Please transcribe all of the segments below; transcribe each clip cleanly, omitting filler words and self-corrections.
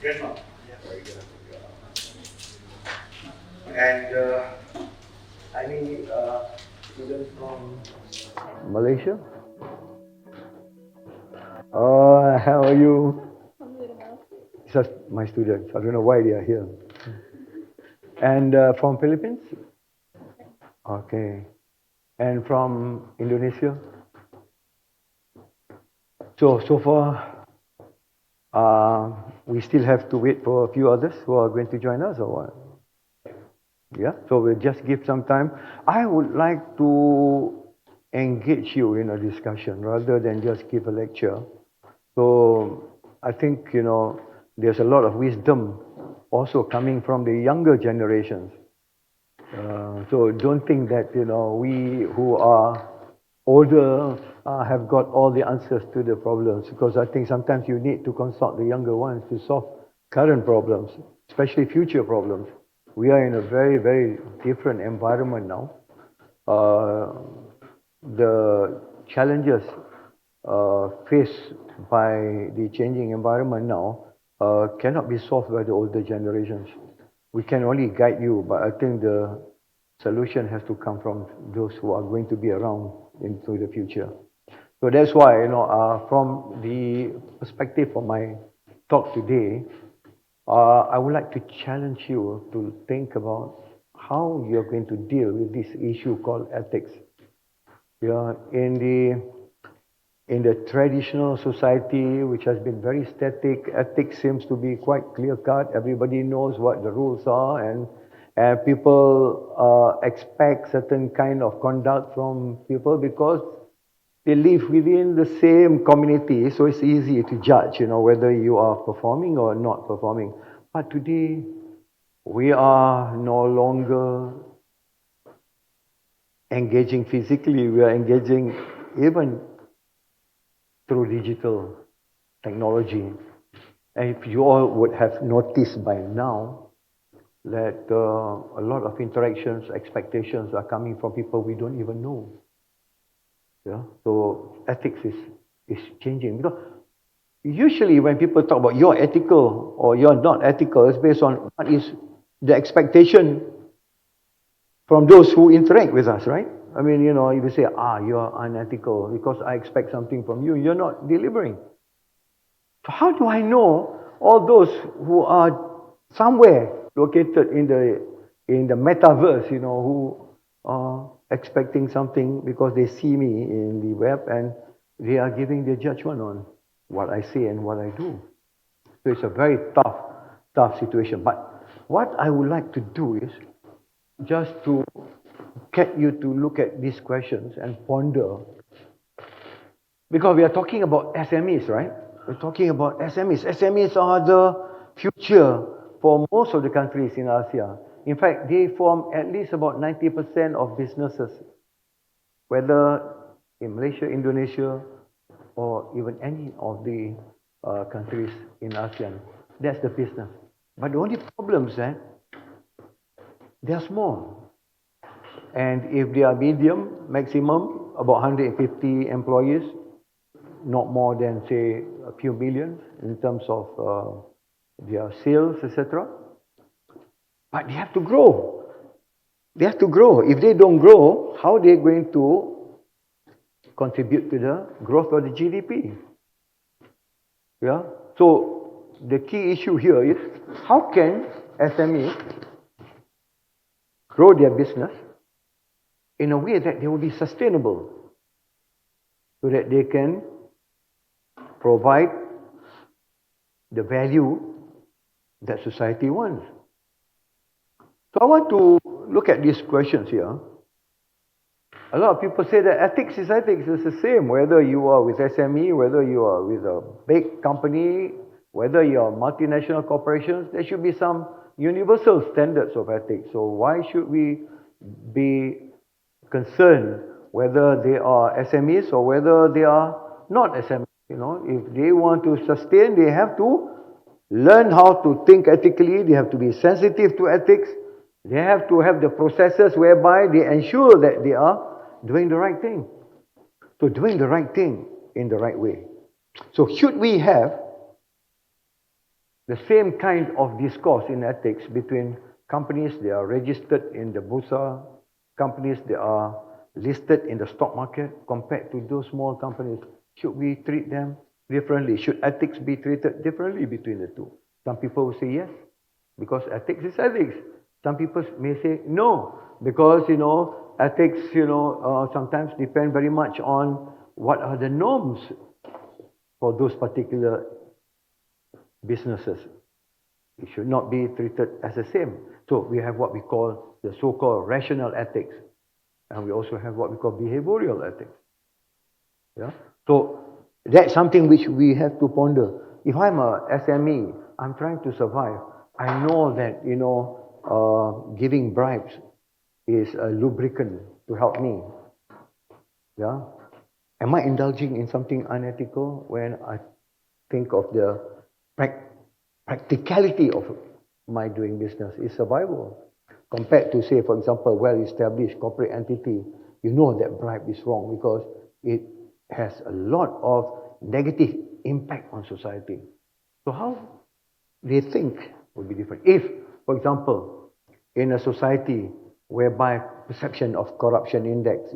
Vietnam. Very good. And any students from Malaysia? Oh, how are you? Just my students. I don't know why they are here. And from Philippines? Okay. And from Indonesia? So far, we still have to wait for a few others who are going to join us, or what? Yeah. So we'll just give some time. I would like to engage you in a discussion rather than just give a lecture. So I think, there's a lot of wisdom also coming from the younger generations. So don't think that, we who are older have got all the answers to the problems, because I think sometimes you need to consult the younger ones to solve current problems, especially future problems. We are in a very, very different environment now. The challenges faced by the changing environment now cannot be solved by the older generations. We can only guide you, but I think the solution has to come from those who are going to be around into the future. So that's why, from the perspective of my talk today, I would like to challenge you to think about how you're going to deal with this issue called ethics. Yeah, in the traditional society, which has been very static, ethics seems to be quite clear-cut. Everybody knows what the rules are, and people expect certain kind of conduct from people because they live within the same community, so it's easy to judge, whether you are performing or not performing. But today, we are no longer engaging physically, we are engaging even through digital technology. And if you all would have noticed by now that a lot of interactions, expectations are coming from people we don't even know. Yeah? So ethics is changing. Because usually when people talk about you're ethical or you're not ethical, it's based on what is the expectation from those who interact with us, right? I mean, if you say, you're unethical because I expect something from you, you're not delivering. So how do I know all those who are somewhere located in the metaverse, who are expecting something because they see me in the web and they are giving their judgment on what I say and what I do. So it's a very tough situation. But what I would like to do is just to get you to look at these questions and ponder. Because we are talking about SMEs, right? We're talking about SMEs. SMEs are the future for most of the countries in Asia. In fact, they form at least about 90% of businesses, whether in Malaysia, Indonesia, or even any of the countries in ASEAN. That's the business. But the only problem is that they are small. And if they are medium, maximum, about 150 employees, not more than, say, a few million in terms of their sales, etc. But they have to grow. They have to grow. If they don't grow, how are they going to contribute to the growth of the GDP? Yeah. So the key issue here is how can SMEs grow their business in a way that they will be sustainable, so that they can provide the value that society wants. So I want to look at these questions here. A lot of people say that ethics is the same, whether you are with SME, whether you are with a big company, whether you are multinational corporations, there should be some universal standards of ethics. So why should we be concerned whether they are SMEs or whether they are not SMEs? If they want to sustain, they have to learn how to think ethically, they have to be sensitive to ethics, they have to have the processes whereby they ensure that they are doing the right thing. So doing the right thing in the right way. So should we have the same kind of discourse in ethics between companies that are registered in the Bursa, companies that are listed in the stock market, compared to those small companies. Should we treat them differently? Should ethics be treated differently between the two? Some people will say yes, because ethics is ethics. Some people may say no, because, ethics, sometimes depend very much on what are the norms for those particular businesses. It should not be treated as the same. So we have what we call the so-called rational ethics, and we also have what we call behavioral ethics. Yeah. So that's something which we have to ponder. If I'm a SME, I'm trying to survive. I know that giving bribes is a lubricant to help me. Yeah. Am I indulging in something unethical when I think of the practicality of my doing business? Is survival. Compared to, say, for example, well-established corporate entity, you know that bribe is wrong because it has a lot of negative impact on society. So how they think would be different. If, for example, in a society whereby perception of corruption index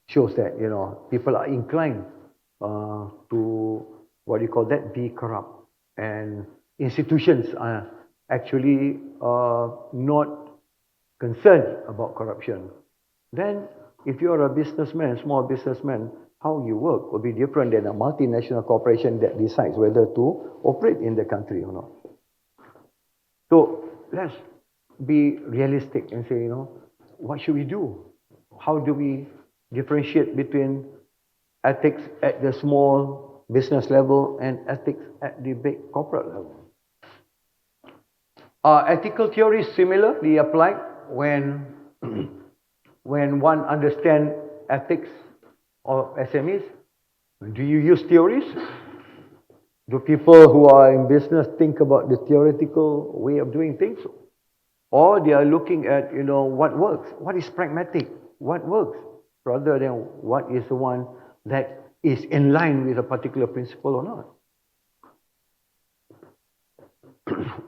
shows that people are inclined to what do you call that, be corrupt, and institutions are actually not concerned about corruption, then if you're a businessman, small businessman, how you work will be different than a multinational corporation that decides whether to operate in the country or not. So let's be realistic and say, what should we do? How do we differentiate between ethics at the small business level and ethics at the big corporate level? Are ethical theories similarly applied when one understands ethics of SMEs? Do you use theories? Do people who are in business think about the theoretical way of doing things? Or they are looking at, what works, what is pragmatic, what works, rather than what is the one that is in line with a particular principle or not?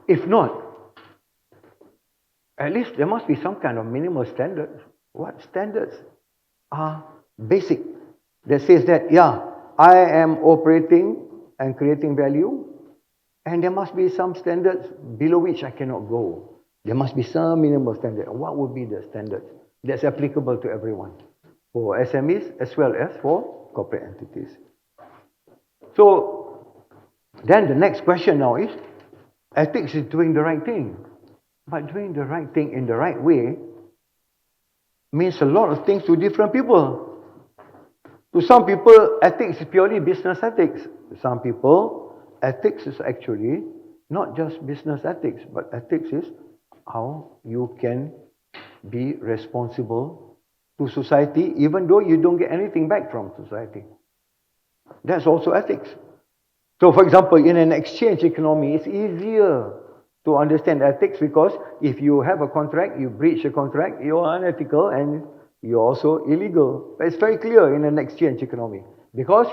If not, at least there must be some kind of minimal standards. What standards are basic that says that, yeah, I am operating and creating value, and there must be some standards below which I cannot go. There must be some minimal standard. What would be the standard that's applicable to everyone, for SMEs as well as for corporate entities? So then the next question now is, ethics is doing the right thing. But doing the right thing in the right way means a lot of things to different people. To some people, ethics is purely business ethics. To some people, ethics is actually not just business ethics, but ethics is how you can be responsible to society, even though you don't get anything back from society. That's also ethics. So, for example, in an exchange economy, it's easier to understand ethics because if you have a contract, you breach a contract, you are unethical and you're also illegal. But it's very clear in an exchange economy because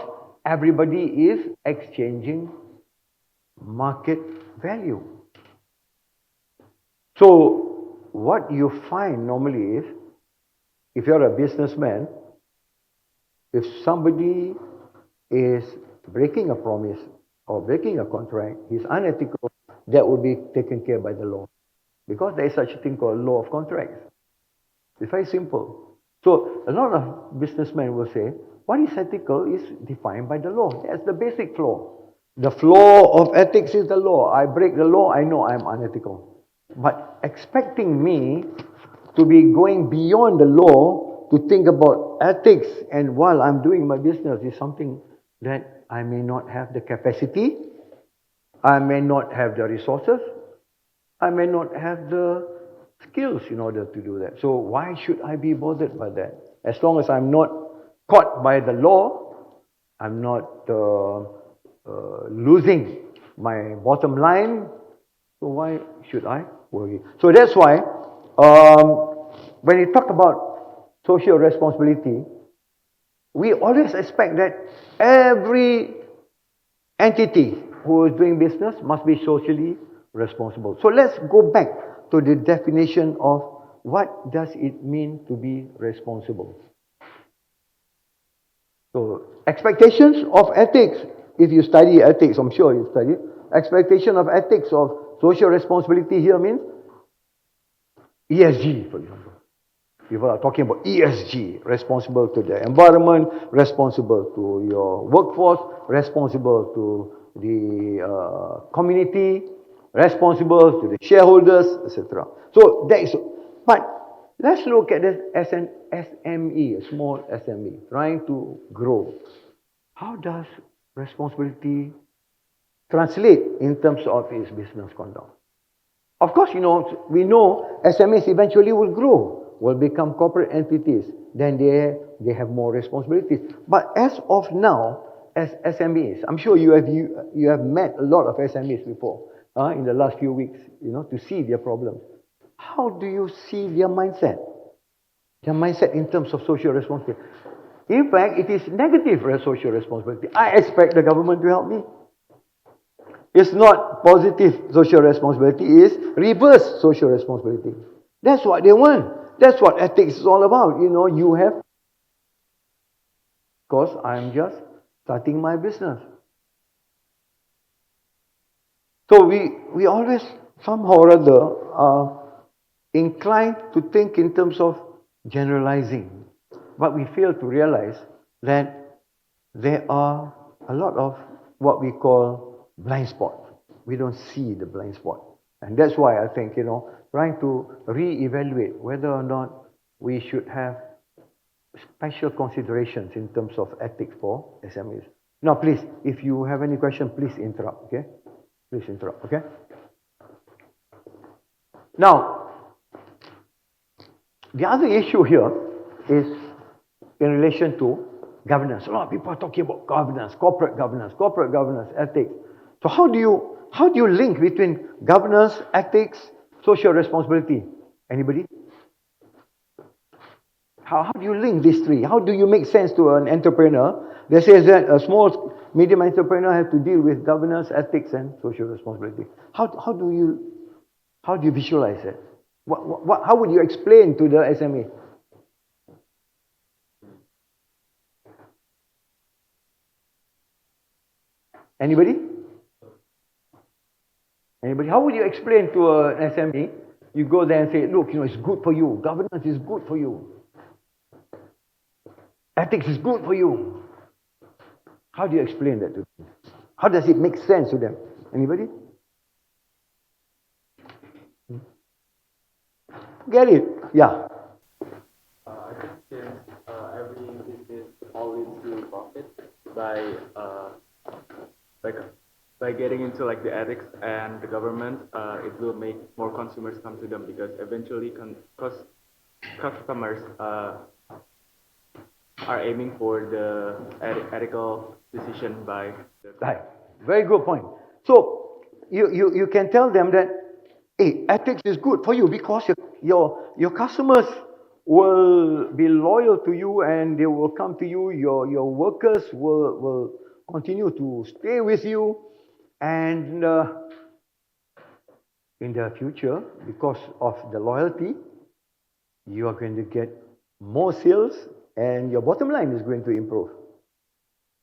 everybody is exchanging market value. So what you find normally is, if you're a businessman, if somebody is breaking a promise or breaking a contract, he's unethical, that will be taken care by the law. Because there is such a thing called law of contracts. It's very simple. So a lot of businessmen will say, what is ethical is defined by the law. That's the basic flaw. The flaw of ethics is the law. I break the law, I know I'm unethical. But expecting me to be going beyond the law to think about ethics and while I'm doing my business is something that I may not have the capacity, I may not have the resources, I may not have the skills in order to do that. So why should I be bothered by that? As long as I'm not caught by the law, I'm not losing my bottom line, so why should I worry? So that's why when we talk about social responsibility, we always expect that every entity who is doing business must be socially responsible. So let's go back to the definition of what does it mean to be responsible. So expectations of ethics, if you study ethics, I'm sure you study, expectation of ethics of social responsibility here means ESG, for example. People are talking about ESG, responsible to the environment, responsible to your workforce, responsible to the community, responsible to the shareholders, etc. So that is, but let's look at this as an SME, a small SME, trying to grow. How does responsibility translate in terms of its business conduct? Of course, we know SMEs eventually will grow, will become corporate entities. Then they have more responsibilities. But as of now, as SMEs, I'm sure you have met a lot of SMEs before in the last few weeks, to see their problems. How do you see their mindset? Their mindset in terms of social responsibility. In fact, it is negative social responsibility. I expect the government to help me. It's not positive social responsibility, it's reverse social responsibility. That's what they want. That's what ethics is all about. You have, because I'm just starting my business. So we always somehow or other are inclined to think in terms of generalizing. But we fail to realize that there are a lot of what we call blind spots. We don't see the blind spot. And that's why I think, trying to re-evaluate whether or not we should have special considerations in terms of ethics for SMEs. Now, please, if you have any question, please interrupt, okay? Please interrupt, okay? Now, the other issue here is in relation to governance. A lot of people are talking about governance, corporate governance, ethics. So how do you link between governance, ethics, social responsibility? Anybody? How do you link these three? How do you make sense to an entrepreneur that says that a small, medium entrepreneur has to deal with governance, ethics, and social responsibility? How do you visualize it? How would you explain to the SME? Anybody? Anybody? How would you explain to an SME? You go there and say, look, it's good for you. Governance is good for you. Ethics is good for you. How do you explain that to them? How does it make sense to them? Anybody? Get it? Yeah. I think since every business always do profit by getting into like the ethics and the government, it will make more consumers come to them because eventually customers are aiming for the ethical decision by the Right. Very good point. So you can tell them that, hey, ethics is good for you because your customers will be loyal to you and they will come to you. Your workers will continue to stay with you, and in the future, because of the loyalty, you are going to get more sales and your bottom line is going to improve.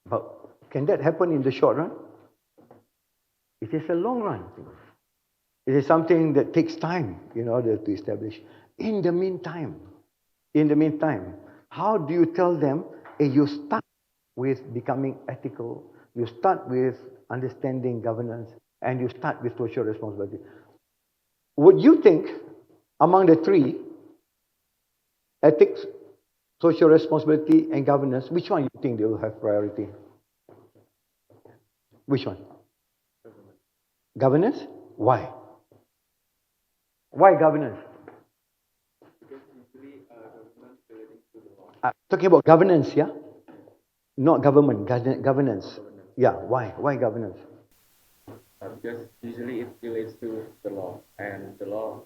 But can that happen in the short run? It is a long run. It is something that takes time in order to establish. In the meantime, how do you tell them, hey, you start with becoming ethical, you start with understanding governance, and you start with social responsibility? Would you think, among the three, ethics, social responsibility, and governance, which one you think they will have priority? Which one? Governance? Why? Why governance? because usually government relating to the law. Talking about governance, yeah? Not government, governance. Yeah, why? Why governance? Because usually it relates to the law, and the law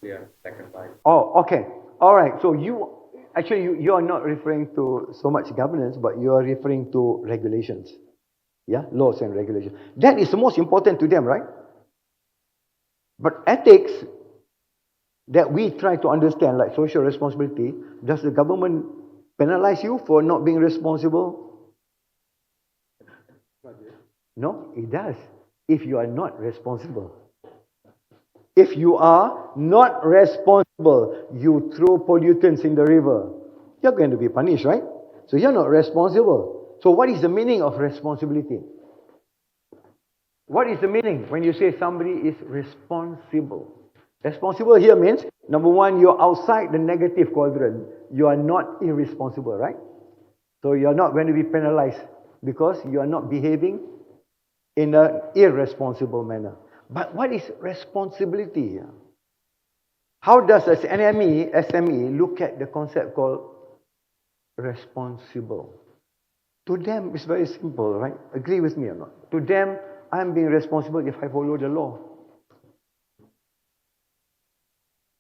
they are sacrificed. Oh, okay. All right. So you are not referring to so much governance, but you are referring to regulations. Yeah, laws and regulations. That is the most important to them, right? But ethics that we try to understand, like social responsibility, does the government penalize you for not being responsible? No, it does. If you are not responsible. If you are not responsible, you throw pollutants in the river, you're going to be punished, right? So you're not responsible. So what is the meaning of responsibility? What is the meaning when you say somebody is responsible? Responsible here means, number one, you're outside the negative quadrant. You are not irresponsible, right? So you're not going to be penalized because you are not behaving in an irresponsible manner. But what is responsibility? How does an SME look at the concept called responsible? To them, it's very simple, right? Agree with me or not? To them, I'm being responsible if I follow the law.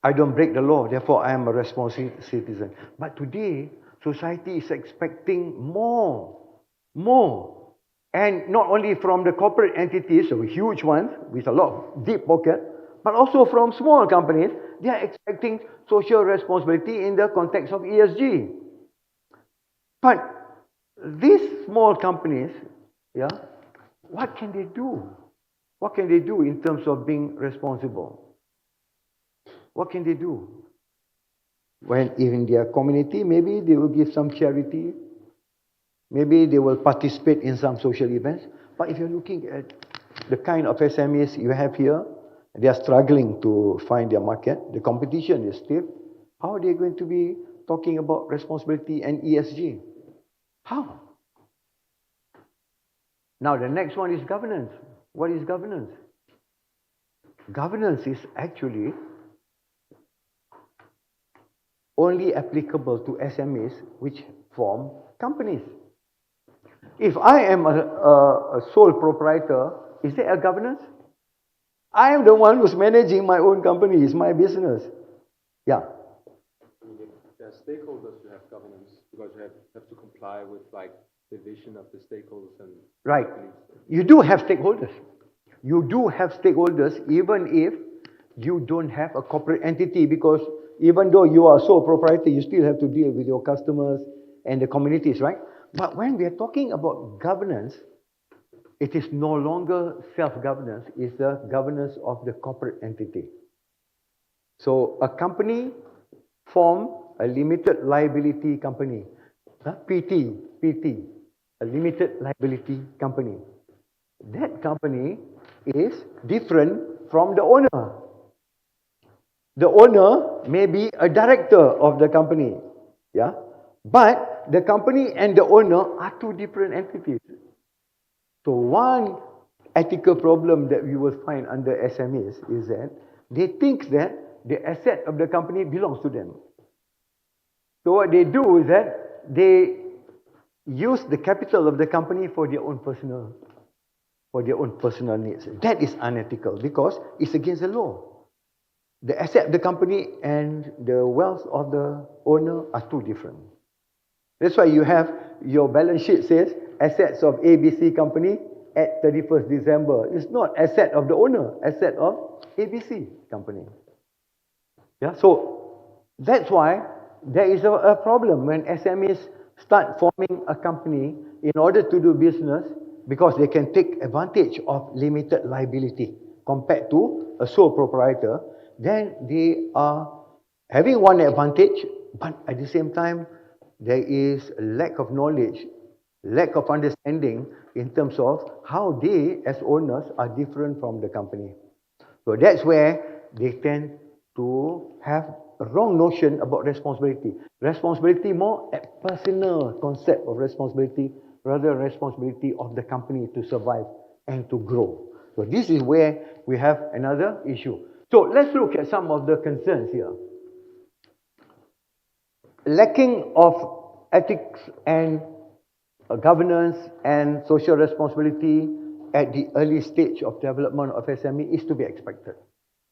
I don't break the law, therefore I am a responsible citizen. But today, society is expecting more. And not only from the corporate entities, so huge ones, with a lot of deep pocket, but also from small companies, they are expecting social responsibility in the context of ESG. But these small companies, what can they do? What can they do in terms of being responsible? What can they do? When in their community, maybe they will give some charity. Maybe they will participate in some social events. But if you're looking at the kind of SMEs you have here, they are struggling to find their market. The competition is stiff. How are they going to be talking about responsibility and ESG? How? Now the next one is governance. What is governance? Governance is actually only applicable to SMEs which form companies. If I am a sole proprietor, is there a governance? I am the one who's managing my own company, it's my business. Yeah. There are stakeholders who have governance because you have to comply with like the vision of the stakeholders and right. You do have stakeholders. You do have stakeholders even if you don't have a corporate entity, because even though you are sole proprietor, you still have to deal with your customers and the communities, right? But when we are talking about governance, it is no longer self-governance, it's the governance of the corporate entity. So a company form a limited liability company, PT, a limited liability company. That company is different from the owner. The owner may be a director of the company, but the company and the owner are two different entities. So one ethical problem that we will find under SMEs is that they think that the asset of the company belongs to them. So what they do is that they use the capital of the company for their own personal needs. That is unethical because it's against the law. The asset of the company and the wealth of the owner are two different. That's why you have your balance sheet says assets of ABC company at 31st December. It's not asset of the owner, asset of ABC company. So that's why there is a problem when SMEs start forming a company in order to do business, because they can take advantage of limited liability compared to a sole proprietor. Then they are having one advantage, but at the same time, there is a lack of knowledge, lack of understanding in terms of how they, as owners, are different from the company. So that's where they tend to have a wrong notion about responsibility. Responsibility more a personal concept of responsibility rather than responsibility of the company to survive and to grow. So this is where we have another issue. So let's look at some of the concerns here. Lacking of ethics and governance and social responsibility at the early stage of development of SME is to be expected,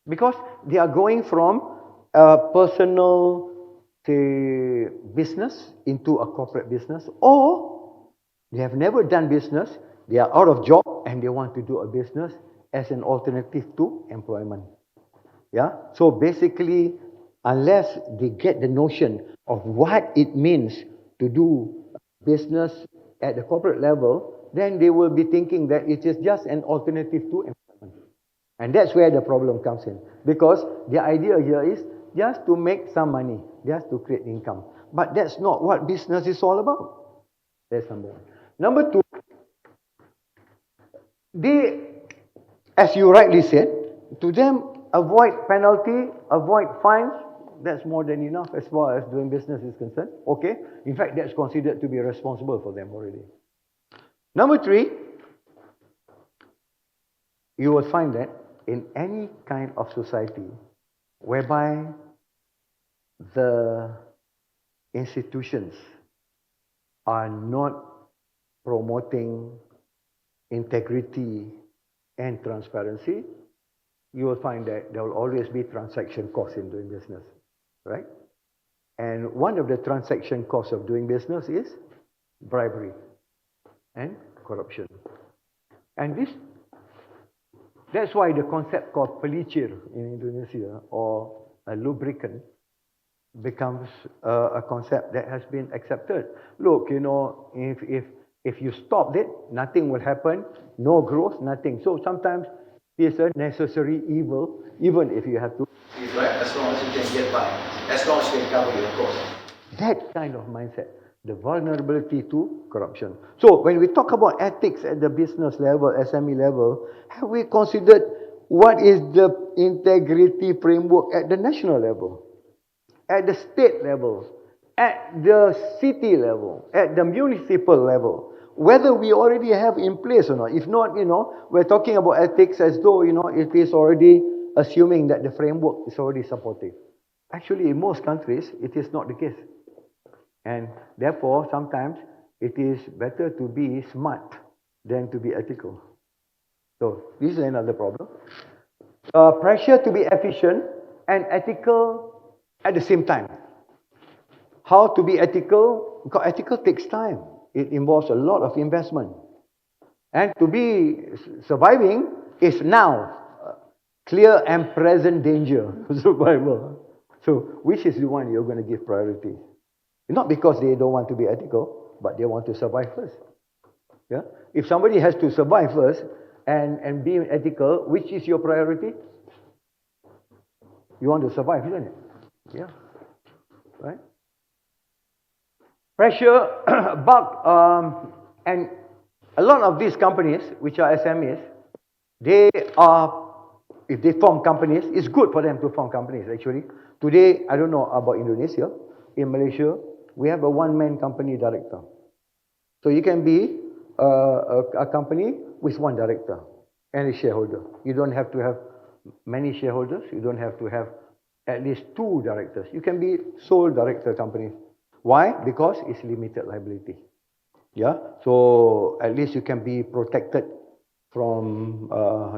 because they are going from a personal, say, business into a corporate business, or they have never done business, they are out of job and they want to do a business as an alternative to employment. Yeah. So basically, unless they get the notion of what it means to do business at the corporate level, then they will be thinking that it is just an alternative to employment. And that's where the problem comes in. Because the idea here is just to make some money, just to create income. But that's not what business is all about. That's number one. Number two, they, as you rightly said, to them, avoid penalty, avoid fines, that's more than enough as far as doing business is concerned. Okay? In fact, that's considered to be responsible for them already. Number three, you will find that in any kind of society whereby the institutions are not promoting integrity and transparency, you will find that there will always be transaction costs in doing business, right? And one of the transaction costs of doing business is bribery and corruption. And that's why the concept called pelicir in Indonesia, or a lubricant, becomes a concept that has been accepted. Look, you know, if you stop it, nothing will happen, no growth, nothing. So sometimes it's a necessary evil, even if you have to. Right? As long as you can get by, as long as you can cover your costs. That kind of mindset, the vulnerability to corruption. So when we talk about ethics at the business level, SME level, have we considered what is the integrity framework at the national level, at the state level, at the city level, at the municipal level? Whether we already have in place or not. If not, you know, we're talking about ethics as though, you know, it is already assuming that the framework is already supportive. Actually, in most countries, it is not the case. And therefore, sometimes it is better to be smart than to be ethical. So, this is another problem. Pressure to be efficient and ethical at the same time. How to be ethical? Because ethical takes time. It involves a lot of investment. And to be surviving is now clear and present danger survival. So, which is the one you're going to give priority? Not because they don't want to be ethical, but they want to survive first. Yeah? If somebody has to survive first and be ethical, which is your priority? You want to survive, isn't it? Yeah. Right? Pressure, bulk, and a lot of these companies, which are SMEs, they are, if they form companies, it's good for them to form companies actually. Today, I don't know about Indonesia, in Malaysia, we have a one-man company director. So you can be a company with one director and a shareholder. You don't have to have many shareholders, you don't have to have at least two directors. You can be sole director company. Why? Because it's limited liability. Yeah, so at least you can be protected from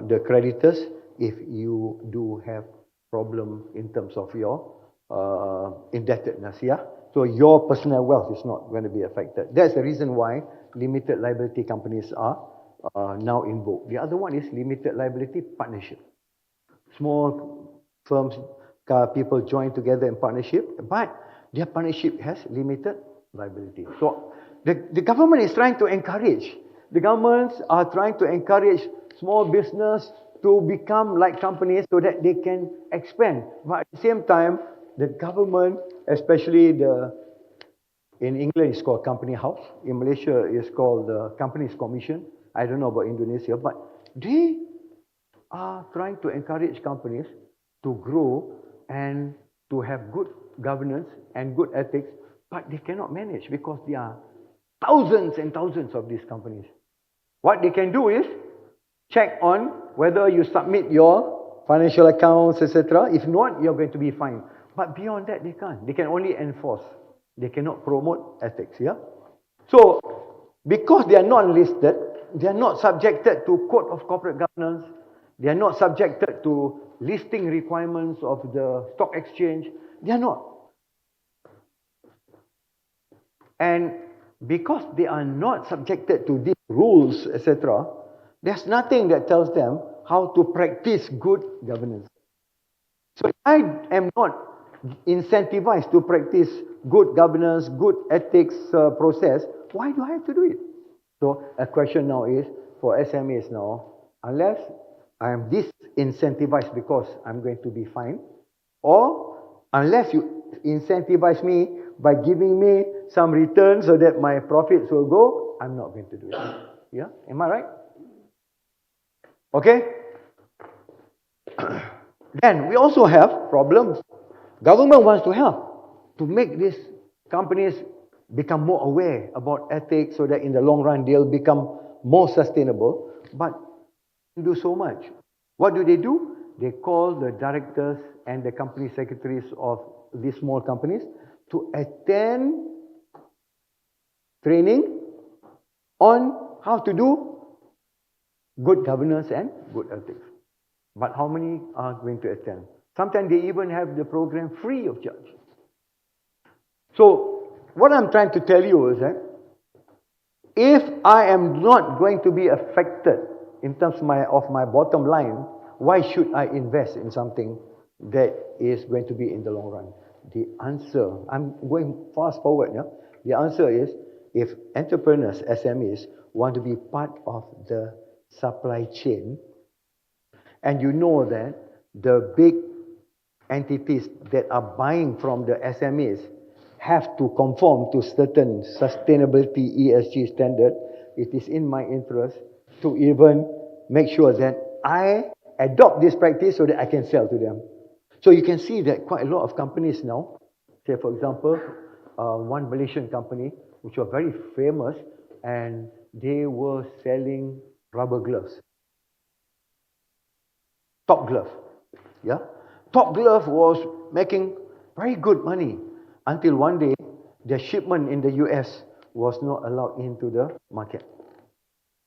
the creditors if you do have problem in terms of your indebtedness. Yeah, so your personal wealth is not going to be affected. That's the reason why limited liability companies are now in vogue. The other one is limited liability partnership. Small firms, people join together in partnership, but their partnership has limited liability. So the government is trying to encourage, the governments are trying to encourage small business to become like companies so that they can expand. But at the same time, the government, especially in England it's called Company House, in Malaysia it's called the Companies Commission. I don't know about Indonesia, but they are trying to encourage companies to grow and to have good governance and good ethics, but they cannot manage because there are thousands and thousands of these companies. What they can do is check on whether you submit your financial accounts, etc. If not, you're going to be fined. But beyond that, they can't. They can only enforce. They cannot promote ethics. Yeah. So, because they are not listed, they are not subjected to Code of Corporate Governance. They are not subjected to listing requirements of the stock exchange. They are not. And because they are not subjected to these rules, etc., there's nothing that tells them how to practice good governance. So if I am not incentivized to practice good governance, good ethics process, why do I have to do it? So a question now is for SMEs now, unless I am disincentivized because I'm going to be fined, or unless you incentivize me by giving me some return so that my profits will go, I'm not going to do it. Yeah, am I right? Okay? Then we also have problems. Government wants to help to make these companies become more aware about ethics so that in the long run they'll become more sustainable, but they do so much. What do? They call the directors and the company secretaries of these small companies to attend training on how to do good governance and good ethics. But how many are going to attend? Sometimes they even have the program free of charge. So, what I'm trying to tell you is that if I am not going to be affected in terms of my bottom line, why should I invest in something that is going to be in the long run? The answer, I'm going fast forward now. The answer is if entrepreneurs, SMEs, want to be part of the supply chain, and you know that the big entities that are buying from the SMEs have to conform to certain sustainability ESG standard, it is in my interest to even make sure that I adopt this practice so that I can sell to them. So you can see that quite a lot of companies now, say for example, one Malaysian company which was very famous and they were selling rubber gloves. Top Glove. Yeah? Top Glove was making very good money until one day their shipment in the US was not allowed into the market.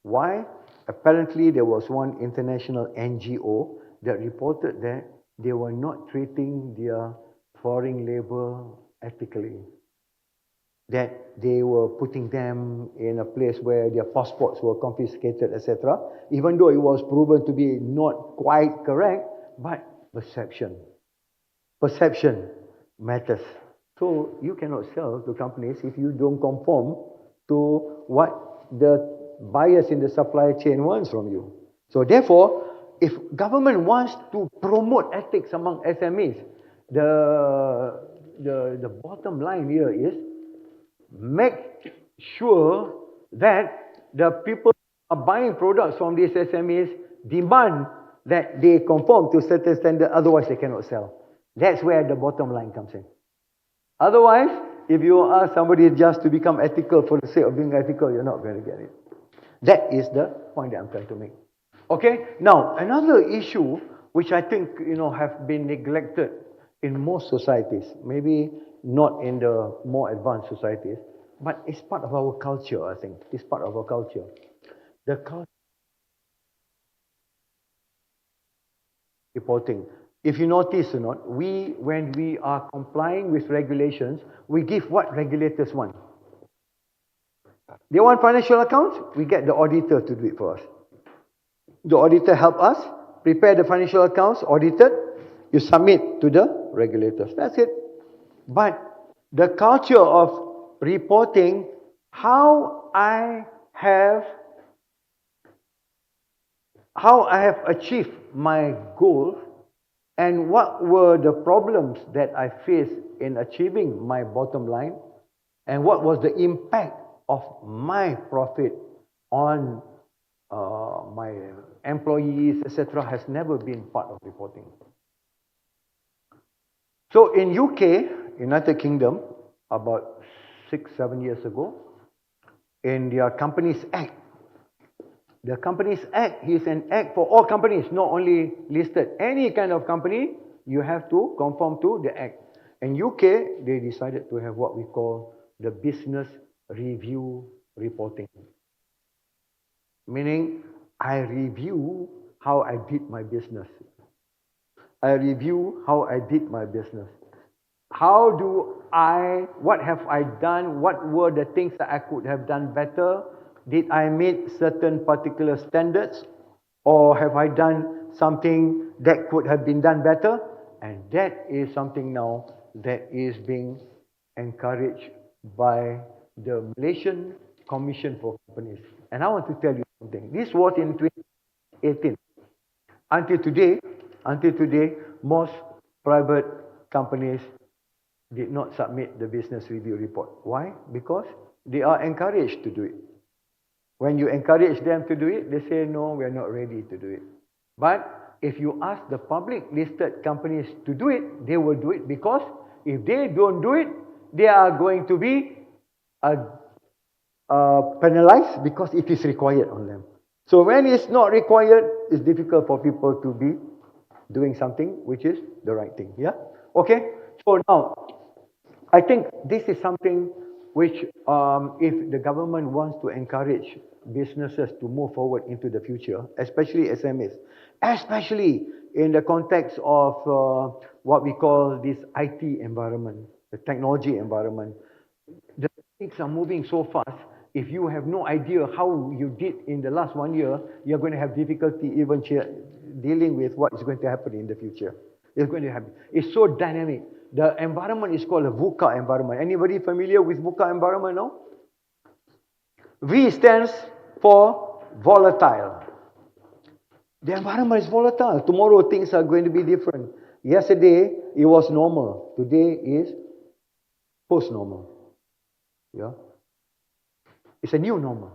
Why? Apparently there was one international NGO that reported that they were not treating their foreign labor ethically. That they were putting them in a place where their passports were confiscated, etc. Even though it was proven to be not quite correct, but perception matters. So you cannot sell to companies if you don't conform to what the buyers in the supply chain wants from you. So therefore, if government wants to promote ethics among SMEs, the bottom line here is make sure that the people who are buying products from these SMEs demand that they conform to certain standard, otherwise they cannot sell. That's where the bottom line comes in. Otherwise, if you ask somebody just to become ethical for the sake of being ethical, you're not going to get it. That is the point that I'm trying to make. Okay, now another issue which I think have been neglected in most societies, maybe not in the more advanced societies, but it's part of our culture, I think. It's part of our culture. The culture reporting. If you notice or not, when we are complying with regulations, we give what regulators want. They want financial accounts, we get the auditor to do it for us. The auditor help us prepare the financial accounts, audited, you submit to the regulators. That's it. But the culture of reporting how I have achieved my goals and what were the problems that I faced in achieving my bottom line and what was the impact of my profit on my employees, etc., has never been part of reporting. So in UK, United Kingdom, about 6-7 years ago, in their Companies Act, the Companies Act is an act for all companies, not only listed. Any kind of company, you have to conform to the act. In UK, they decided to have what we call the business review reporting. Meaning, I review how I did my business. I review how I did my business. What have I done? What were the things that I could have done better? Did I meet certain particular standards? Or have I done something that could have been done better? And that is something now that is being encouraged by the Malaysian Commission for Companies. And I want to tell you something. This was in 2018. Until today, most private companies did not submit the business review report. Why? Because they are encouraged to do it. When you encourage them to do it, they say, no, we're not ready to do it. But if you ask the public listed companies to do it, they will do it, because if they don't do it, they are going to be penalized because it is required on them. So when it's not required, it's difficult for people to be doing something which is the right thing. Yeah? Okay? So now, I think this is something which, if the government wants to encourage businesses to move forward into the future, especially SMEs, especially in the context of what we call this IT environment, the technology environment, the things are moving so fast. If you have no idea how you did in the last 1 year, you're going to have difficulty even dealing with what is going to happen in the future. It's going to happen. It's so dynamic. The environment is called a VUCA environment. Anybody familiar with VUCA environment now? V stands for volatile. The environment is volatile. Tomorrow things are going to be different. Yesterday it was normal. Today is post-normal. Yeah. It's a new normal.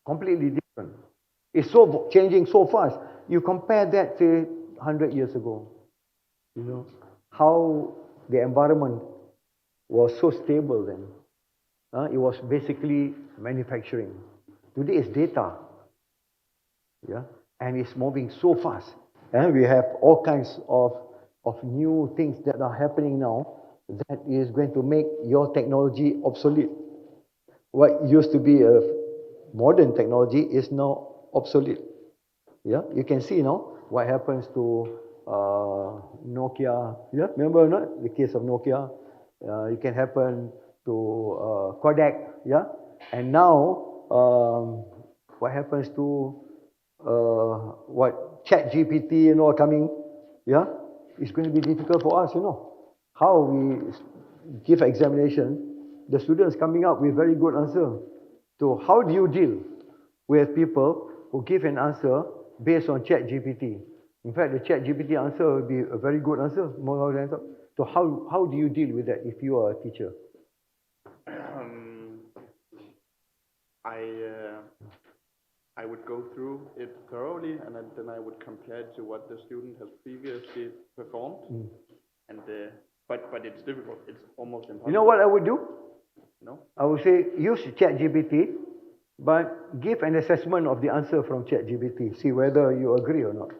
Completely different. It's so changing so fast. You compare that to 100 years ago. You know, how the environment was so stable then. It was basically manufacturing. Today is data. Yeah, and it's moving so fast. And we have all kinds of new things that are happening now that is going to make your technology obsolete. What used to be a modern technology is now obsolete. Yeah, you can see now what happens to Nokia. Yeah, remember or not the case of Nokia? It can happen to Kodak. Yeah, and now what happens to what ChatGPT coming? Yeah, it's going to be difficult for us. How we give examination. The students coming up with very good answer. So how do you deal with people who give an answer based on ChatGPT? In fact, the ChatGPT answer will be a very good answer. So how do you deal with that if you are a teacher? I would go through it thoroughly, and then I would compare it to what the student has previously performed. And but it's difficult. It's almost impossible. You know what I would do? No. I would say use ChatGPT, but give an assessment of the answer from ChatGPT. See whether you agree or not.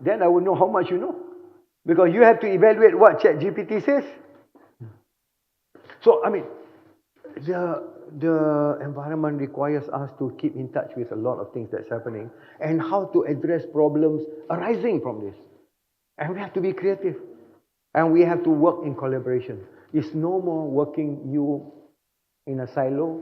Then I would know how much you know, because you have to evaluate what ChatGPT says. So I mean, the environment requires us to keep in touch with a lot of things that's happening and how to address problems arising from this. And we have to be creative, and we have to work in collaboration. It's no more working you in a silo,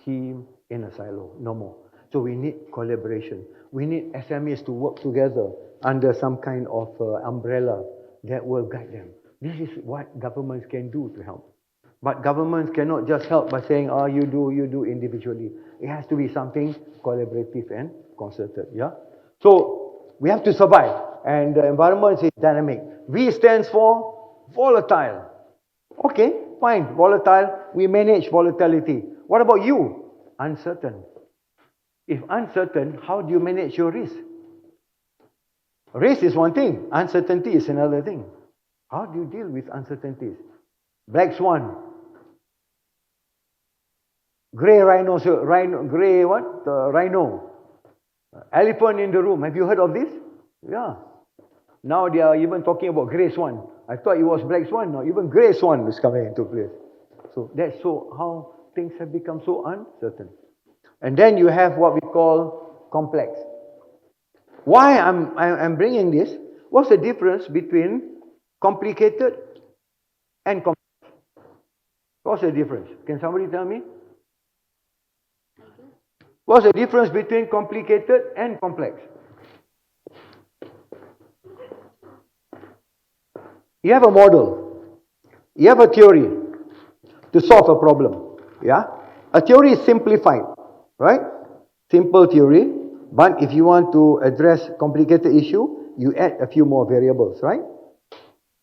him in a silo. No more. So we need collaboration. We need SMEs to work together under some kind of umbrella that will guide them. This is what governments can do to help. But governments cannot just help by saying, you do individually. It has to be something collaborative and concerted. Yeah. So we have to survive, and the environment is dynamic. V stands for volatile. Okay, fine, volatile. We manage volatility. What about you? Uncertain. If uncertain, how do you manage your risk? Risk is one thing, uncertainty is another thing. How do you deal with uncertainties? Black swan. Grey rhino. Rhino. Elephant in the room. Have you heard of this? Yeah. Now they are even talking about grey swan. I thought it was black swan. No, even grey swan is coming into place. So that's how things have become so uncertain. And then you have what we call complex. Why I'm bringing this? What's the difference between complicated and complex? What's the difference? Can somebody tell me? What's the difference between complicated and complex? You have a model. You have a theory to solve a problem. Yeah? A theory is simplified, right? Simple theory. But if you want to address complicated issue, you add a few more variables, right?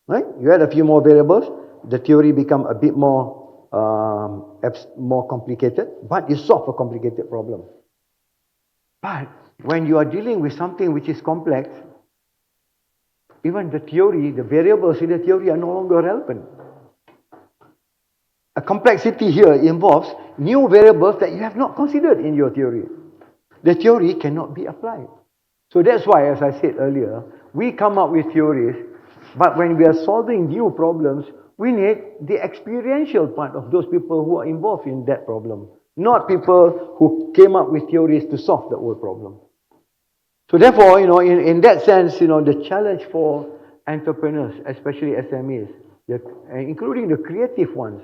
Right? You add a few more variables, the theory become a bit more complicated, but you solve a complicated problem. But when you are dealing with something which is complex, even the theory, the variables in the theory are no longer relevant. A complexity here involves new variables that you have not considered in your theory. The theory cannot be applied. So that's why, as I said earlier, we come up with theories, but when we are solving new problems, we need the experiential part of those people who are involved in that problem, not people who came up with theories to solve the old problem. So therefore, in that sense, the challenge for entrepreneurs, especially SMEs, including the creative ones,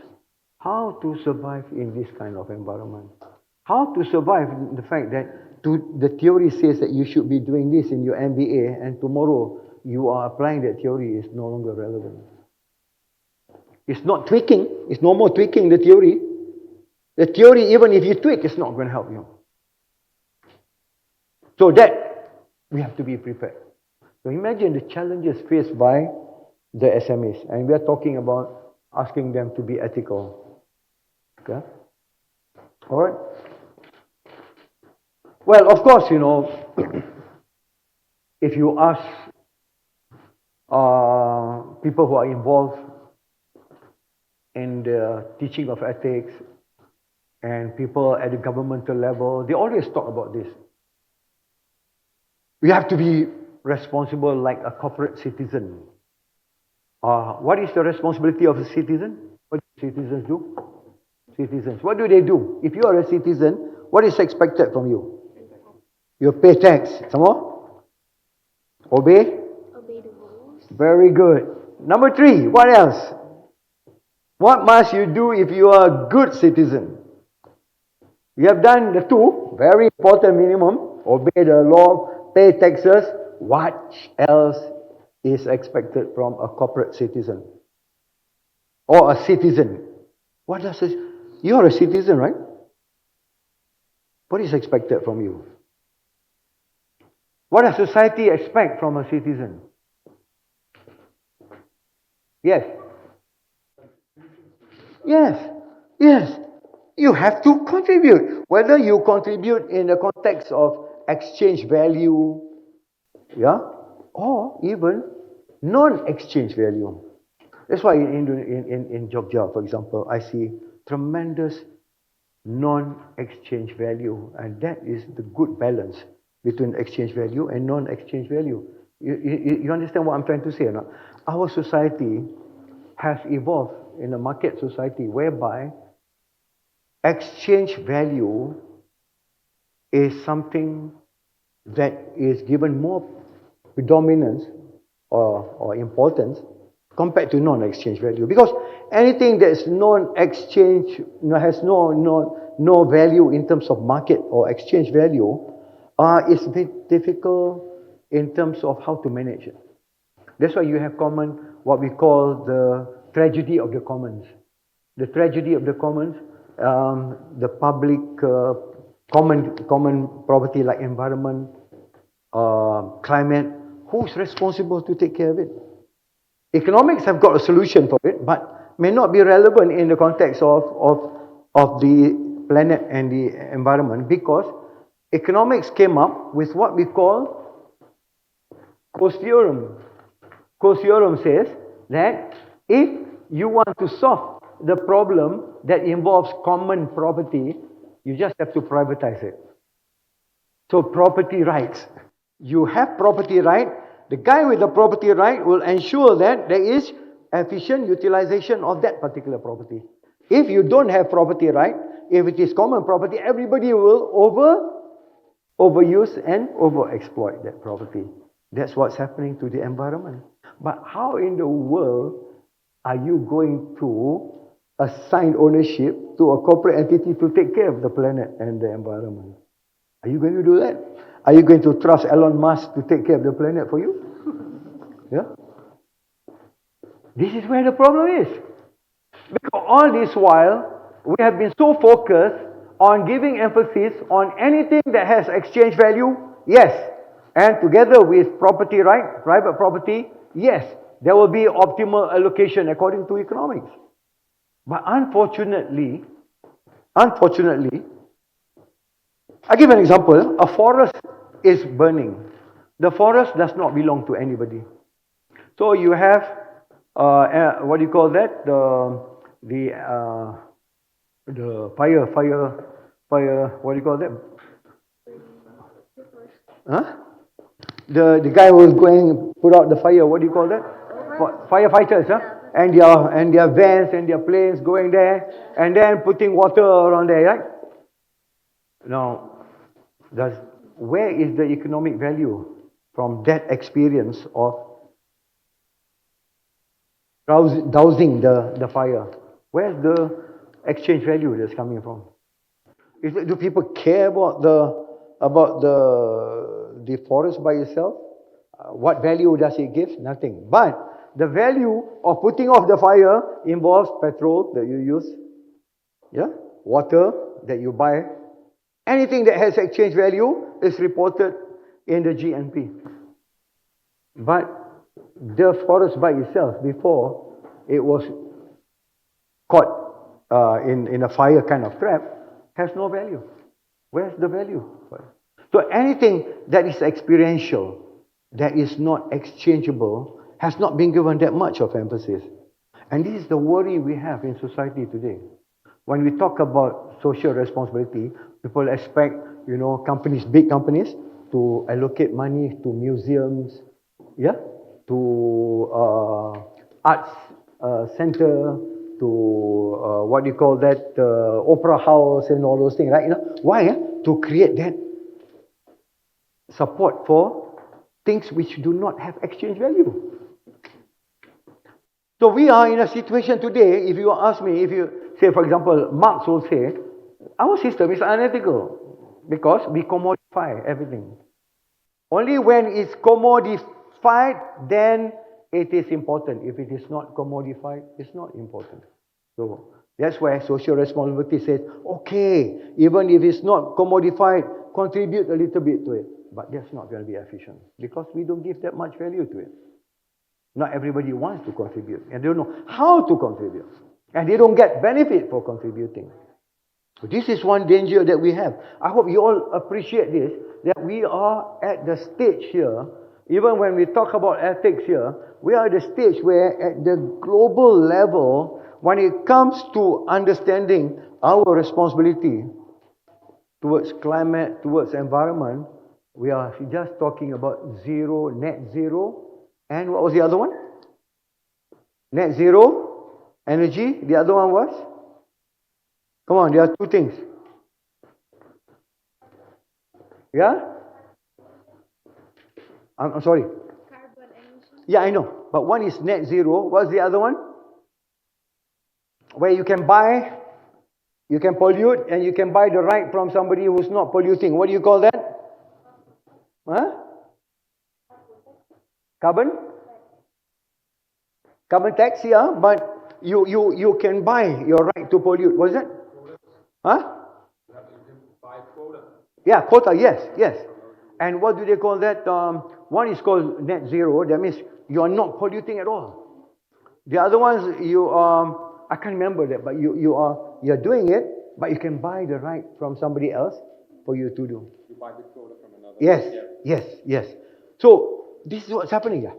how to survive in this kind of environment. How to survive the fact that the theory says that you should be doing this in your MBA, and tomorrow you are applying that theory is no longer relevant. It's not tweaking. It's no more tweaking the theory. The theory, even if you tweak, it's not going to help you. So that we have to be prepared. So imagine the challenges faced by the SMEs, and we are talking about asking them to be ethical. Okay? All right. Well, of course, if you ask people who are involved in the teaching of ethics and people at the governmental level, they always talk about this. We have to be responsible like a corporate citizen. What is the responsibility of a citizen? What do citizens do? Citizens, what do they do? If you are a citizen, what is expected from you? You pay tax. Some more? Obey? Obey the rules. Very good. Number 3, what else? What must you do if you are a good citizen? You have done the 2, very important minimum. Obey the law, pay taxes. What else is expected from a corporate citizen? Or a citizen? What does this? You are a citizen, right? What is expected from you? What does society expect from a citizen? Yes. Yes. You have to contribute. Whether you contribute in the context of exchange value, yeah, or even non-exchange value. That's why in Jogja, for example, I see tremendous non-exchange value, and that is the good balance between exchange value and non-exchange value. You understand what I'm trying to say or not? Our society has evolved in a market society whereby exchange value is something that is given more predominance or importance compared to non-exchange value. Because anything that is non-exchange, has no value in terms of market or exchange value, is very difficult in terms of how to manage it. That's why you have what we call the tragedy of the commons. The tragedy of the commons, the public common property like environment, climate, who's responsible to take care of it? Economics have got a solution for it, but may not be relevant in the context of the planet and the environment, because economics came up with what we call Coase theorem. Coase theorem says that if you want to solve the problem that involves common property, you just have to privatize it. So property rights. You have property right. The guy with the property right will ensure that there is efficient utilization of that particular property. If you don't have property right, if it is common property, everybody will overuse and overexploit that property. That's what's happening to the environment. But how in the world are you going to assign ownership to a corporate entity to take care of the planet and the environment? Are you going to do that? Are you going to trust Elon Musk to take care of the planet for you? Yeah? This is where the problem is. Because all this while, we have been so focused on giving emphasis on anything that has exchange value, yes. And together with property right, private property, yes, there will be optimal allocation according to economics. But unfortunately, I give an example. A forest is burning. The forest does not belong to anybody. So you have, what do you call that? The fire, what do you call that? Huh? The guy who is going put out the fire, what do you call that? Firefighters, huh? And their vans and their planes going there, and then putting water around there, right? Now, where is the economic value from that experience of dousing the fire? Where's the exchange value that's coming from? Do people care about the forest by itself? What value does it give? Nothing. But the value of putting off the fire involves petrol that you use, yeah, water that you buy. Anything that has exchange value is reported in the GNP. But the forest by itself, before it was caught in a fire kind of trap, has no value. Where's the value? So anything that is experiential, that is not exchangeable, has not been given that much of emphasis. And this is the worry we have in society today. When we talk about social responsibility, people expect, companies, big companies, to allocate money to museums, yeah, to arts center, to what do you call that, opera house and all those things, right? Why? To create that support for things which do not have exchange value. So we are in a situation today, if you ask me, if you say, for example, Marx will say, our system is unethical because we commodify everything. Only when it's commodified, then it is important. If it is not commodified, it's not important. So that's why social responsibility says, okay, even if it's not commodified, contribute a little bit to it. But that's not going to be efficient because we don't give that much value to it. Not everybody wants to contribute and they don't know how to contribute. And they don't get benefit for contributing. So this is one danger that we have. I hope you all appreciate this, that we are at the stage here, even when we talk about ethics here, we are at the stage where at the global level, when it comes to understanding our responsibility towards climate, towards environment, we are just talking about net zero, and what was the other one? Net zero, energy. The other one was? Come on, there are two things. Yeah? I'm sorry. Carbon emission. Yeah, I know. But one is net zero. What's the other one? Where you can buy, you can pollute, and you can buy the right from somebody who's not polluting. What do you call that? Huh? Carbon tax, yeah, but you can buy your right to pollute. What is it? Huh? Yeah, quota, yes. And what do they call that? One is called net zero. That means you are not polluting at all. The other ones, I can't remember that, but you're doing it, but you can buy the right from somebody else for you to do. You buy the quota from another. Yes. So this is what's happening here.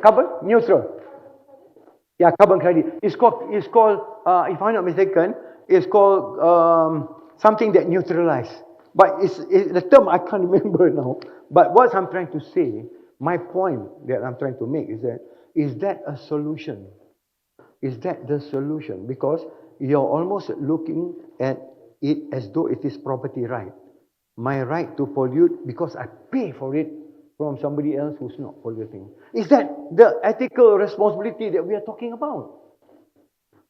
Carbon neutral. Yeah, carbon credit. It's called. If I'm not mistaken, it's called something that neutralizes. But it's the term I can't remember now. But what I'm trying to say, my point that I'm trying to make is that a solution? Is that the solution? Because you're almost looking at it as though it is property right. My right to pollute because I pay for it from somebody else who's not polluting. Is that the ethical responsibility that we are talking about?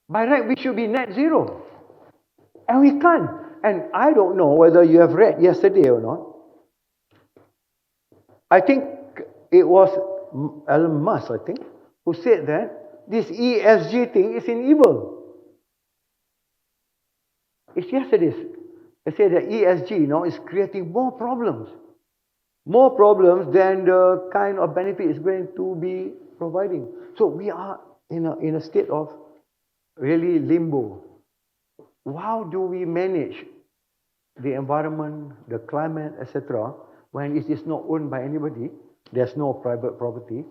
By right, we should be net zero. And we can't. And I don't know whether you have read yesterday or not. I think it was Elon Musk, I think, who said that this ESG thing is in evil. Yes, it is. They say that ESG now is creating more problems than the kind of benefit it's going to be providing. So we are in a state of really limbo. How do we manage the environment, the climate, etc., when it is not owned by anybody? There's no private property,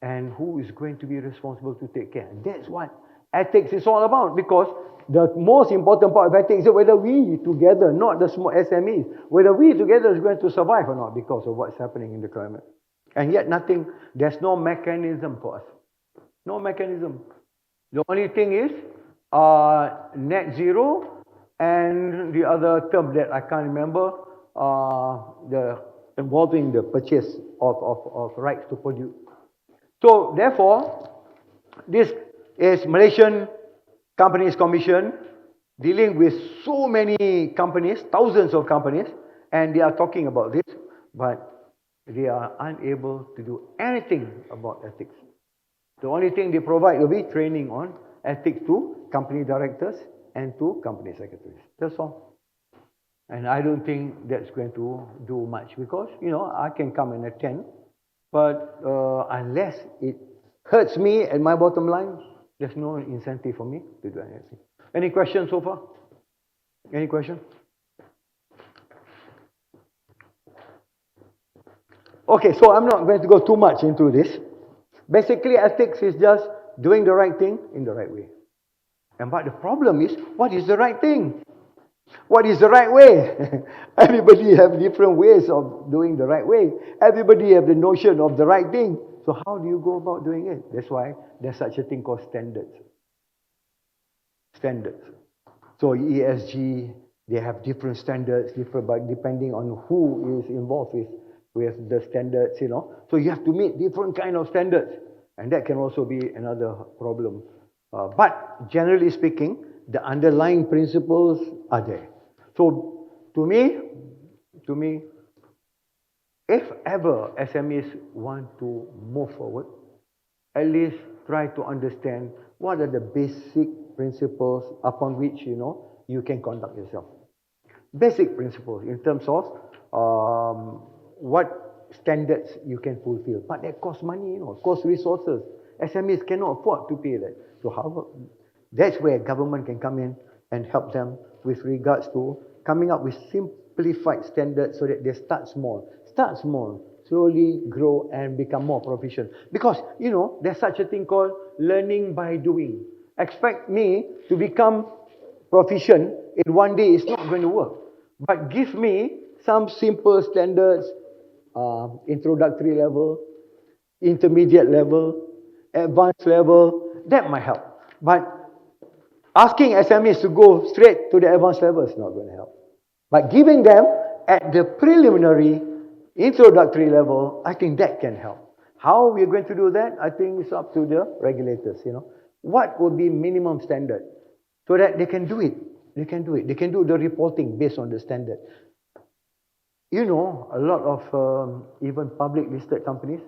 and who is going to be responsible to take care? And that's what ethics is all about, because the most important part of ethics is whether we together, not the small SMEs, whether we together is going to survive or not because of what's happening in the climate. And yet there's no mechanism for us. No mechanism. The only thing is net zero, and the other term that I can't remember, involving the purchase of rights to pollute. So therefore, this is Malaysian Companies Commission dealing with so many companies, thousands of companies, and they are talking about this, but they are unable to do anything about ethics. The only thing they provide will be training on ethics to company directors and to company secretaries. That's all. And I don't think that's going to do much, because, I can come and attend, but unless it hurts me and my bottom line, there's no incentive for me to do anything. Any questions so far? Any question? Okay, so I'm not going to go too much into this. Basically, ethics is just doing the right thing in the right way. But the problem is, what is the right thing? What is the right way? Everybody have different ways of doing the right way. Everybody have the notion of the right thing. So how do you go about doing it? That's why there's such a thing called standards. Standards. So ESG, they have different standards, but depending on who is involved with the standards, So you have to meet different kind of standards. And that can also be another problem. But generally speaking, the underlying principles are there. So to me, if ever SMEs want to move forward, at least try to understand what are the basic principles upon which, you can conduct yourself. Basic principles in terms of what standards you can fulfill. But that costs money, costs resources. SMEs cannot afford to pay that. So that's where government can come in and help them with regards to coming up with simplified standards so that they start small. Start small, slowly grow and become more proficient. Because, there's such a thing called learning by doing. Expect me to become proficient in one day is not going to work. But give me some simple standards, introductory level, intermediate level, advanced level, that might help. But asking SMEs to go straight to the advanced level is not going to help. But giving them at the preliminary, introductory level, I think that can help. How we're going to do that, I think it's up to the regulators, What would be minimum standard so that they can do it? They can do it. They can do the reporting based on the standard. A lot of even public listed companies,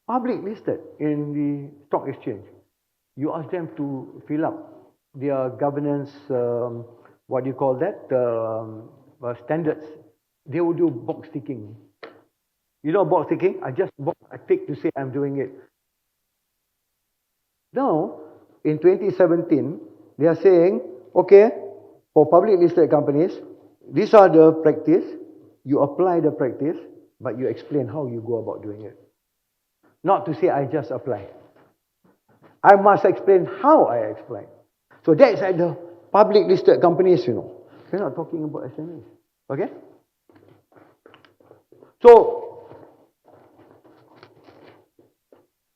public listed in the stock exchange, you ask them to fill up their governance, standards. They will do box ticking. Box ticking? I tick to say I'm doing it. Now, in 2017, they are saying, okay, for public listed companies, these are the practice. You apply the practice, but you explain how you go about doing it. Not to say I just apply. I must explain how I explain. So that's at the public listed companies, We're not talking about SMEs. Okay? So,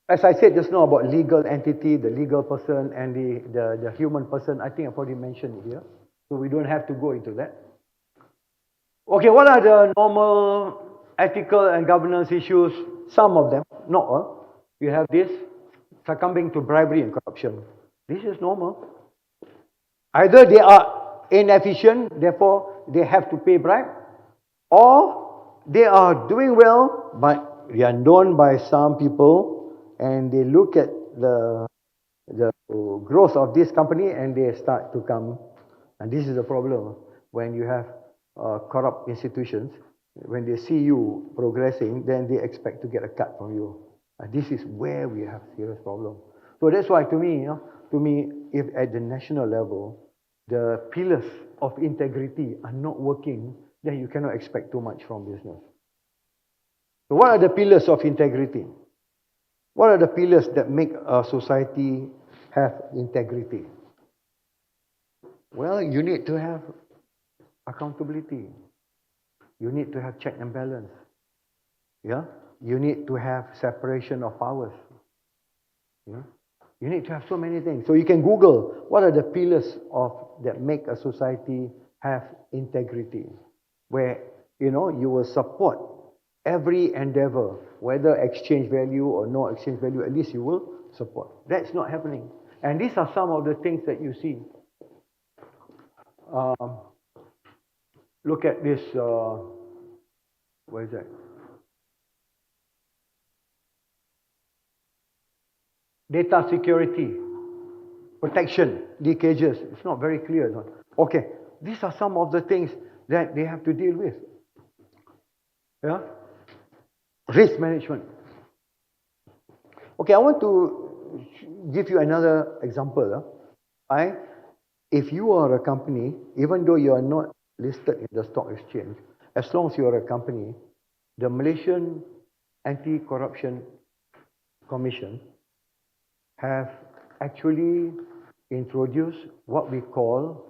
as I said just now about legal entity, the legal person and the human person, I think I've already mentioned it here. So we don't have to go into that. Okay, what are the normal ethical and governance issues? Some of them, not all. You have this, succumbing to bribery and corruption. This is normal. Either they are inefficient, therefore they have to pay bribe, or they are doing well, but they are known by some people and they look at the growth of this company and they start to come, and this is the problem when you have corrupt institutions. When they see you progressing, then they expect to get a cut from you. And this is where we have serious problem. So that's why to me, if at the national level, the pillars of integrity are not working, then you cannot expect too much from business. So what are the pillars of integrity? What are the pillars that make a society have integrity? Well, you need to have accountability. You need to have check and balance. Yeah? You need to have separation of powers. Yeah? You need to have so many things. So you can Google what are the pillars that make a society have integrity, where you will support every endeavor, whether exchange value or no exchange value, at least you will support. That's not happening. And these are some of the things that you see. Look at this, what is that? Data security, protection, leakages. It's not very clear. No? Okay, these are some of the things that they have to deal with. Yeah? Risk management. Okay, I want to give you another example. If you are a company, even though you are not listed in the stock exchange, as long as you are a company, the Malaysian Anti-Corruption Commission have actually introduced what we call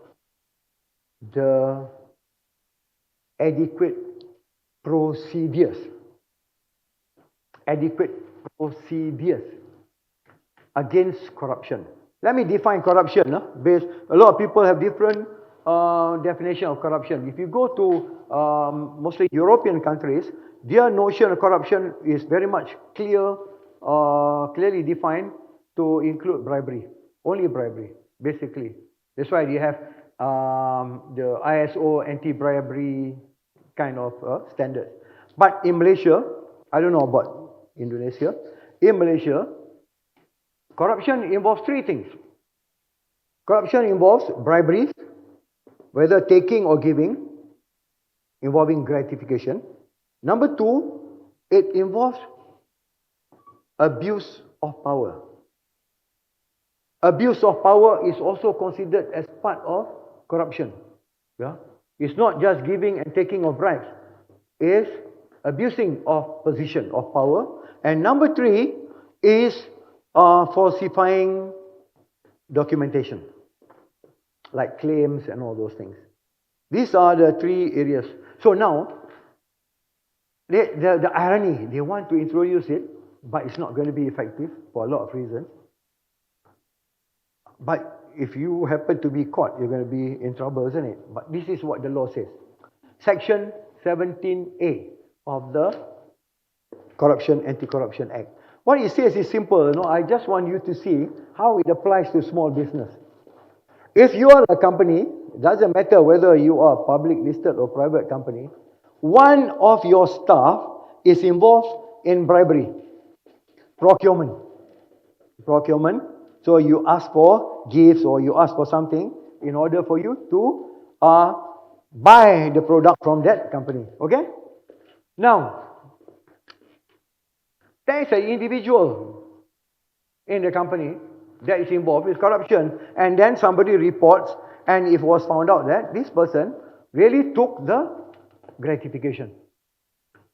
the adequate procedures. Adequate procedures against corruption. Let me define corruption. Based, a lot of people have different definition of corruption. If you go to mostly European countries, their notion of corruption is very much clearly defined to include bribery. Only bribery, basically. That's why you have the ISO anti-bribery kind of standards. But in Malaysia, I don't know about Indonesia. In Malaysia, corruption involves three things. Corruption involves bribery, whether taking or giving, involving gratification. Number two, it involves abuse of power. Abuse of power is also considered as part of corruption. Yeah? It's not just giving and taking of bribes. It's abusing of position of power. And number three is falsifying documentation, like claims and all those things. These are the three areas. So now, the irony, they want to introduce it, but it's not going to be effective for a lot of reasons. But if you happen to be caught, you're going to be in trouble, isn't it? But this is what the law says. Section 17A of the Anti-Corruption Act. What it says is simple. I just want you to see how it applies to small business. If you are a company, it doesn't matter whether you are a public listed or private company, one of your staff is involved in bribery, procurement. So you ask for gifts or you ask for something in order for you to buy the product from that company. Okay? Now, there is an individual in the company that is involved with corruption, and then somebody reports, and it was found out that this person really took the gratification.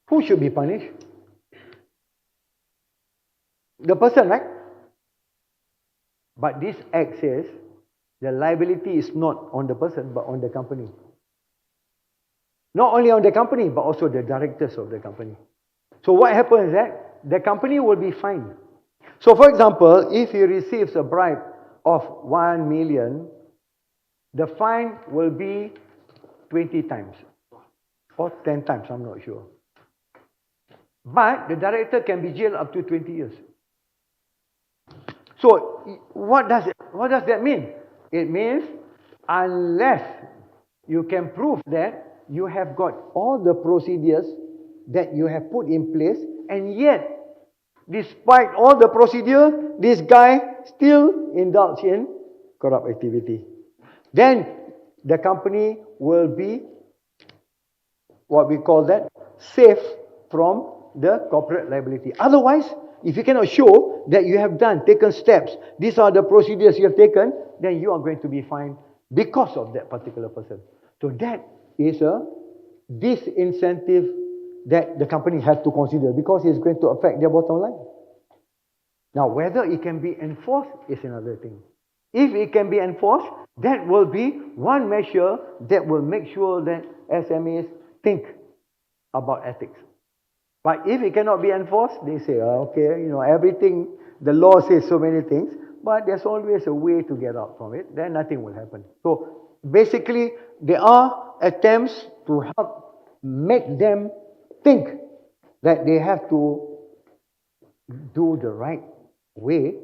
Who should be punished? The person, right? But this act says the liability is not on the person but on the company. Not only on the company but also the directors of the company. So what happens is that the company will be fined. So for example, if he receives a bribe of 1 million, the fine will be 20 times or 10 times, I'm not sure. But the director can be jailed up to 20 years. So what does that mean? It means unless you can prove that you have got all the procedures that you have put in place, and yet Despite all the procedure, this guy still indulge in corrupt activity. Then the company will be, what we call that, safe from the corporate liability. Otherwise, if you cannot show that you have taken steps, these are the procedures you have taken, then you are going to be fined because of that particular person. So that is a disincentive that the company has to consider because it's going to affect their bottom line. Now, whether it can be enforced is another thing. If it can be enforced, that will be one measure that will make sure that SMEs think about ethics. But if it cannot be enforced, they say, okay, everything, the law says so many things, but there's always a way to get out from it, then nothing will happen. So basically, there are attempts to help make them think that they have to do the right way,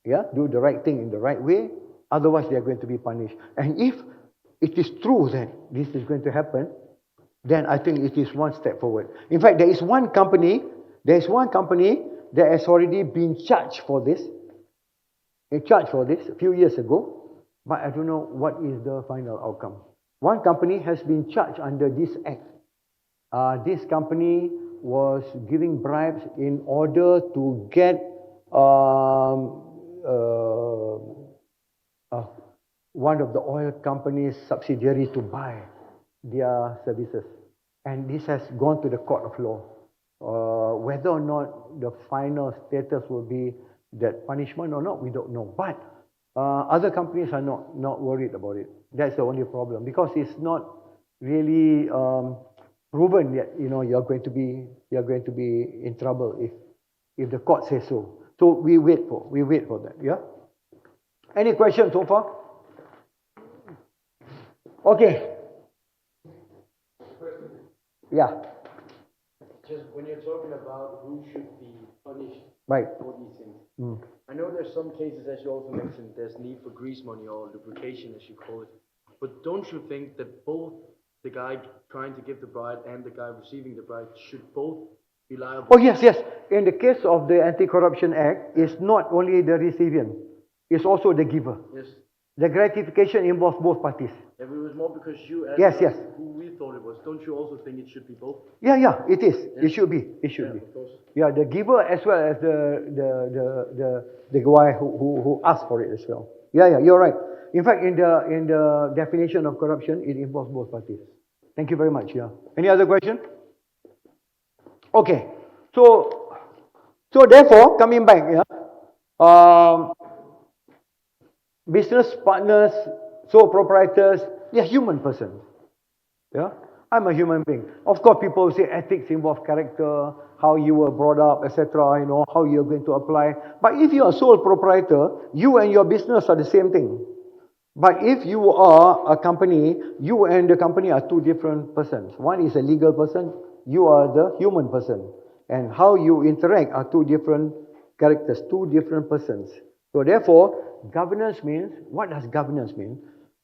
do the right thing in the right way, otherwise they are going to be punished. And if it is true that this is going to happen, then I think it is one step forward. In fact, there is one company that has already been charged for this. A few years ago, but I don't know what is the final outcome. One company has been charged under this act. This company was giving bribes in order to get one of the oil company's subsidiary to buy their services. And this has gone to the court of law. Whether or not the final status will be that punishment or not, we don't know. But other companies are not worried about it. That's the only problem, because it's not really proven yet. You're going to be in trouble if the court says so. So we wait for that. Yeah. Any questions so far? Okay. Yeah. Just when you're talking about who should be punished Right. for these things, I know there's some cases, as you also mentioned, there's need for grease money or lubrication, as you call it. But don't you think that both the guy trying to give the bribe and the guy receiving the bribe should both be liable? Oh yes. In the case of the Anti-Corruption Act, it's not only the recipient, it's also the giver. Yes. The gratification involves both parties. If it was more because you asked Yes. who we thought it was, don't you also think it should be both? Yeah, it is. It should be. Of course. Yeah, the giver as well as the guy who asked for it as well. Yeah, you're right. In fact, in the definition of corruption, it involves both parties. Thank you very much. Yeah. Any other question? Okay. So therefore, coming back, business partners, sole proprietors, they're human persons. Yeah, I'm a human being. Of course, people say ethics involve character, how you were brought up, etc. How you're going to apply. But if you're a sole proprietor, you and your business are the same thing. But if you are a company, you and the company are two different persons. One is a legal person, you are the human person. And how you interact are two different characters, two different persons. So therefore, governance means, what does governance mean?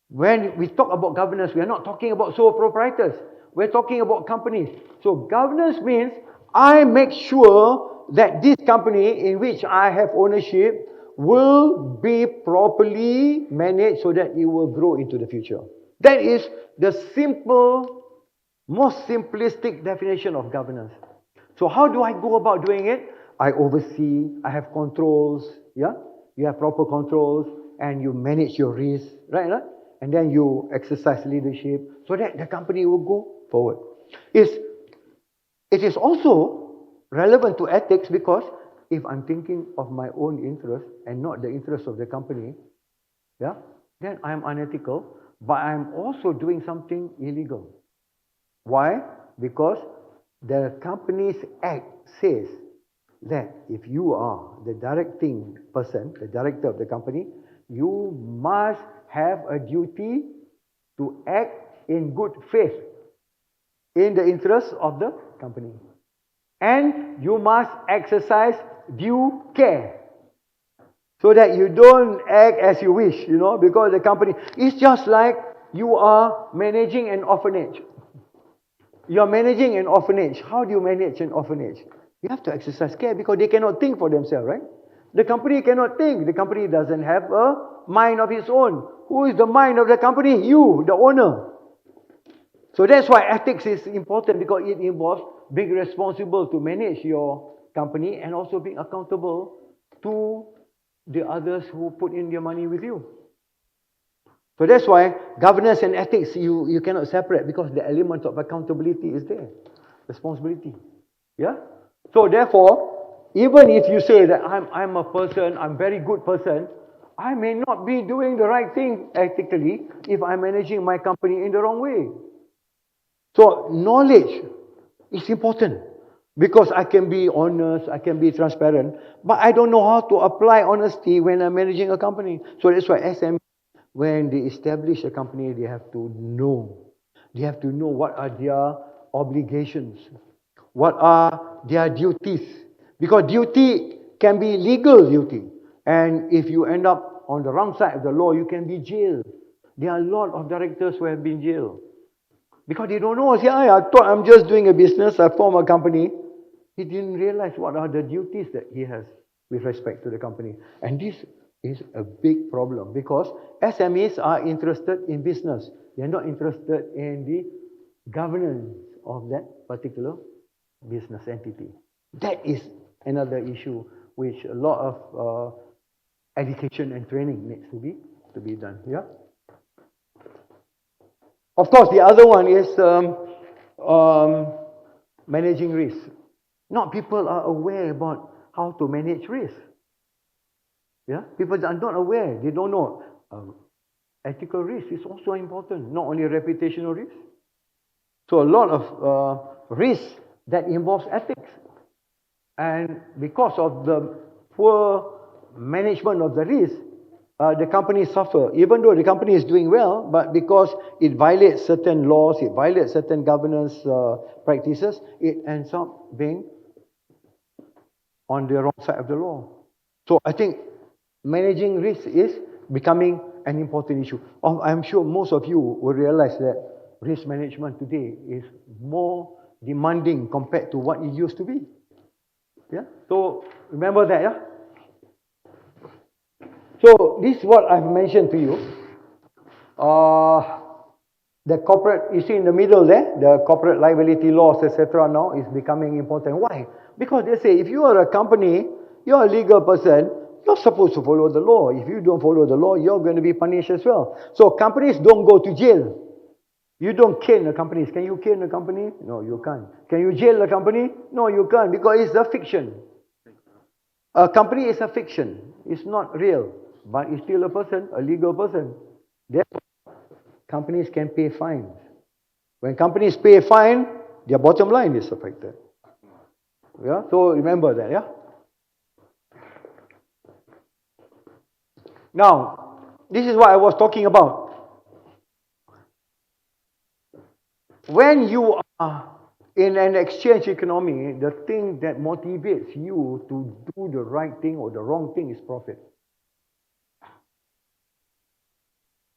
When we talk about governance, we are not talking about sole proprietors. We're talking about companies. So governance means I make sure that this company in which I have ownership will be properly managed so that it will grow into the future. That is the simple, most simplistic definition of governance. So how do I go about doing it? I oversee, I have controls, yeah? You have proper controls and you manage your risk, right? And then you exercise leadership so that the company will go forward. It is also relevant to ethics because if I'm thinking of my own interest and not the interest of the company, yeah, then I'm unethical, but I'm also doing something illegal. Why? Because the Companies Act says that if you are the directing person, the director of the company, you must have a duty to act in good faith in the interest of the company. And you must exercise due care so that you don't act as you wish, because the company, it's just like you are managing an orphanage. You are managing an orphanage. How do you manage an orphanage? You have to exercise care because they cannot think for themselves, right? The company cannot think. The company doesn't have a mind of its own. Who is the mind of the company? You, the owner. So that's why ethics is important, because it involves being responsible to manage your company and also being accountable to the others who put in their money with you. So that's why governance and ethics, you cannot separate, because the element of accountability is there. Responsibility. Yeah? So therefore, even if you say that I'm a person, I'm a very good person, I may not be doing the right thing ethically if I'm managing my company in the wrong way. So knowledge is important, because I can be honest, I can be transparent, but I don't know how to apply honesty when I'm managing a company. So that's why SMEs, when they establish a company, they have to know. They have to know what are their obligations, what are their duties. Because duty can be legal duty. And if you end up on the wrong side of the law, you can be jailed. There are a lot of directors who have been jailed. Because they don't know. Say, I thought I'm just doing a business, I form a company. He didn't realize what are the duties that he has with respect to the company. And this is a big problem, because SMEs are interested in business. They're not interested in the governance of that particular business entity. That is another issue which a lot of education and training needs to be done. Yeah. Of course, the other one is managing risk. Not people are aware about how to manage risk. Yeah, people are not aware. They don't know. Ethical risk is also important, not only reputational risk. So a lot of risk that involves ethics. And because of the poor management of the risk, the company suffer. Even though the company is doing well, but because it violates certain laws, it violates certain governance practices, it ends up being on the wrong side of the law. So I think managing risk is becoming an important issue. I'm sure most of you will realize that risk management today is more demanding compared to what it used to be. Yeah. So remember that, yeah. So this is what I've mentioned to you. The corporate, you see in the middle there, the corporate liability laws, etc. now is becoming important. Why? Because they say if you are a company, you're a legal person, you're supposed to follow the law. If you don't follow the law, you're going to be punished as well. So companies don't go to jail. You don't cane a company. Can you cane a company? No, you can't. Can you jail a company? No, you can't, because it's a fiction. A company is a fiction. It's not real, but it's still a person, a legal person. Therefore, companies can pay fines. When companies pay a fine, their bottom line is affected. Yeah, so remember that, yeah? Now, this is what I was talking about. When you are in an exchange economy, the thing that motivates you to do the right thing or the wrong thing is profit.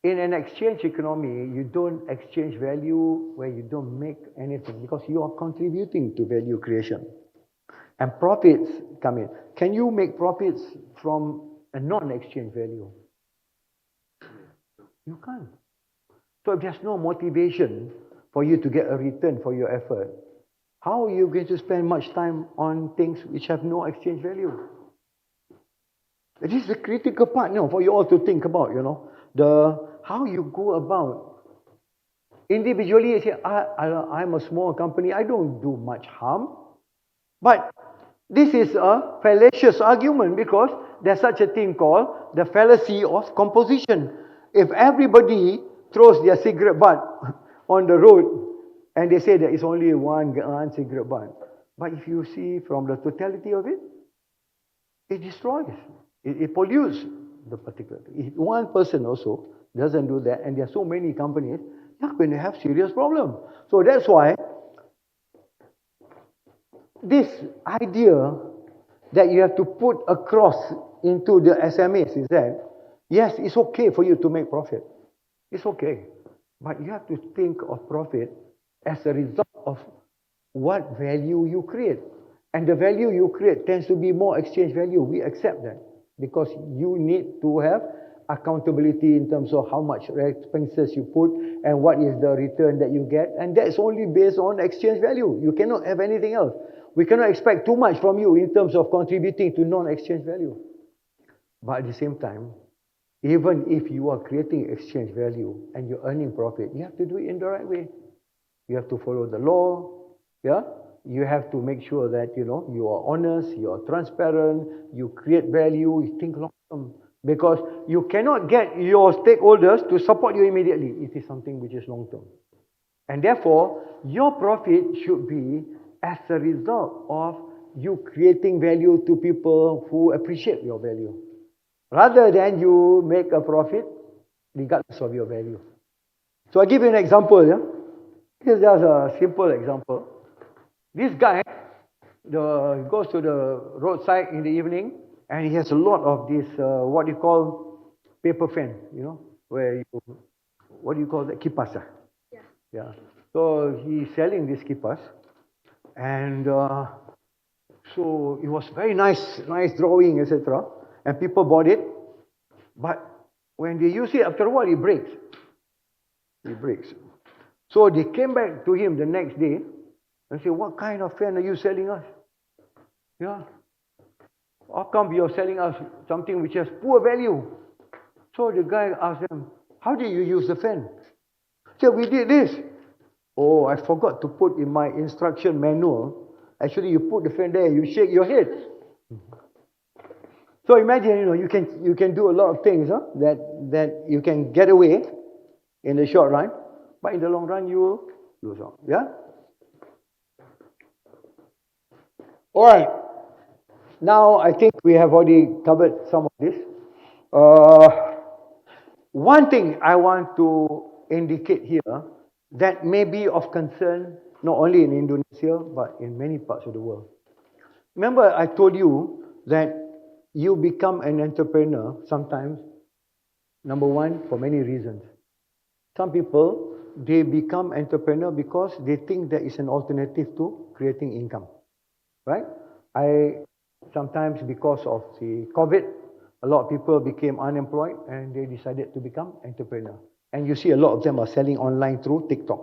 In an exchange economy, you don't exchange value where you don't make anything, because you are contributing to value creation. And profits come in. Can you make profits from a non-exchange value? You can't. So if there's no motivation for you to get a return for your effort, how are you going to spend much time on things which have no exchange value? This is the critical part now for you all to think about, how you go about. Individually, you say, I'm a small company, I don't do much harm. But this is a fallacious argument, because there's such a thing called the fallacy of composition. If everybody throws their cigarette butt on the road, and they say there is only one cigarette butt, but if you see from the totality of it, it destroys, it pollutes the particular thing. If one person also doesn't do that, and there are so many companies, you're going to have serious problem. So that's why this idea that you have to put across into the SMEs is that, yes, it's okay for you to make profit. It's okay. But you have to think of profit as a result of what value you create. And the value you create tends to be more exchange value. We accept that because you need to have accountability in terms of how much expenses you put and what is the return that you get. And that's only based on exchange value. You cannot have anything else. We cannot expect too much from you in terms of contributing to non-exchange value. But at the same time, even if you are creating exchange value and you're earning profit, you have to do it in the right way. You have to follow the law, yeah? You have to make sure that, you are honest, you are transparent, you create value, you think long term. Because you cannot get your stakeholders to support you immediately. It is something which is long term. And therefore, your profit should be as a result of you creating value to people who appreciate your value. Rather than you make a profit regardless of your value. So I give you an example. Yeah? Here's just a simple example. This guy goes to the roadside in the evening and he has a lot of this, what you call paper fan, where you, what do you call that? Kipas. Yeah. So he's selling these kipas. And so it was very nice drawing, etc. And people bought it. But when they use it, after a while, it breaks. It breaks. So they came back to him the next day and said, what kind of fan are you selling us? Yeah. How come you're selling us something which has poor value? So the guy asked them, how did you use the fan? He said, we did this. Oh, I forgot to put in my instruction manual. Actually, you put the fan there, you shake your head. So imagine, you can do a lot of things that you can get away in the short run, but in the long run you will lose out. Yeah? All right. Now I think we have already covered some of this. One thing I want to indicate here that may be of concern not only in Indonesia but in many parts of the world. Remember, I told you that you become an entrepreneur sometimes, number one, for many reasons. Some people, they become entrepreneur because they think there is an alternative to creating income, right? Sometimes because of the COVID, a lot of people became unemployed and they decided to become entrepreneur. And you see a lot of them are selling online through TikTok.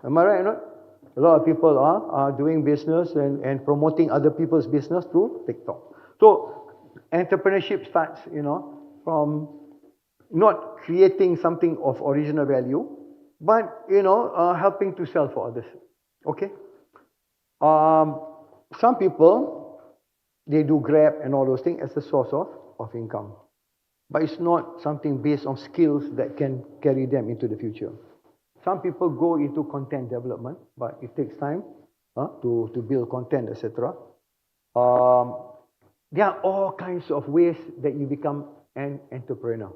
Am I right or not? A lot of people are doing business and promoting other people's business through TikTok. So entrepreneurship starts, from not creating something of original value, but, helping to sell for others. Okay? Some people, they do Grab and all those things as a source of income. But it's not something based on skills that can carry them into the future. Some people go into content development, but it takes time to build content, etc. There are all kinds of ways that you become an entrepreneur.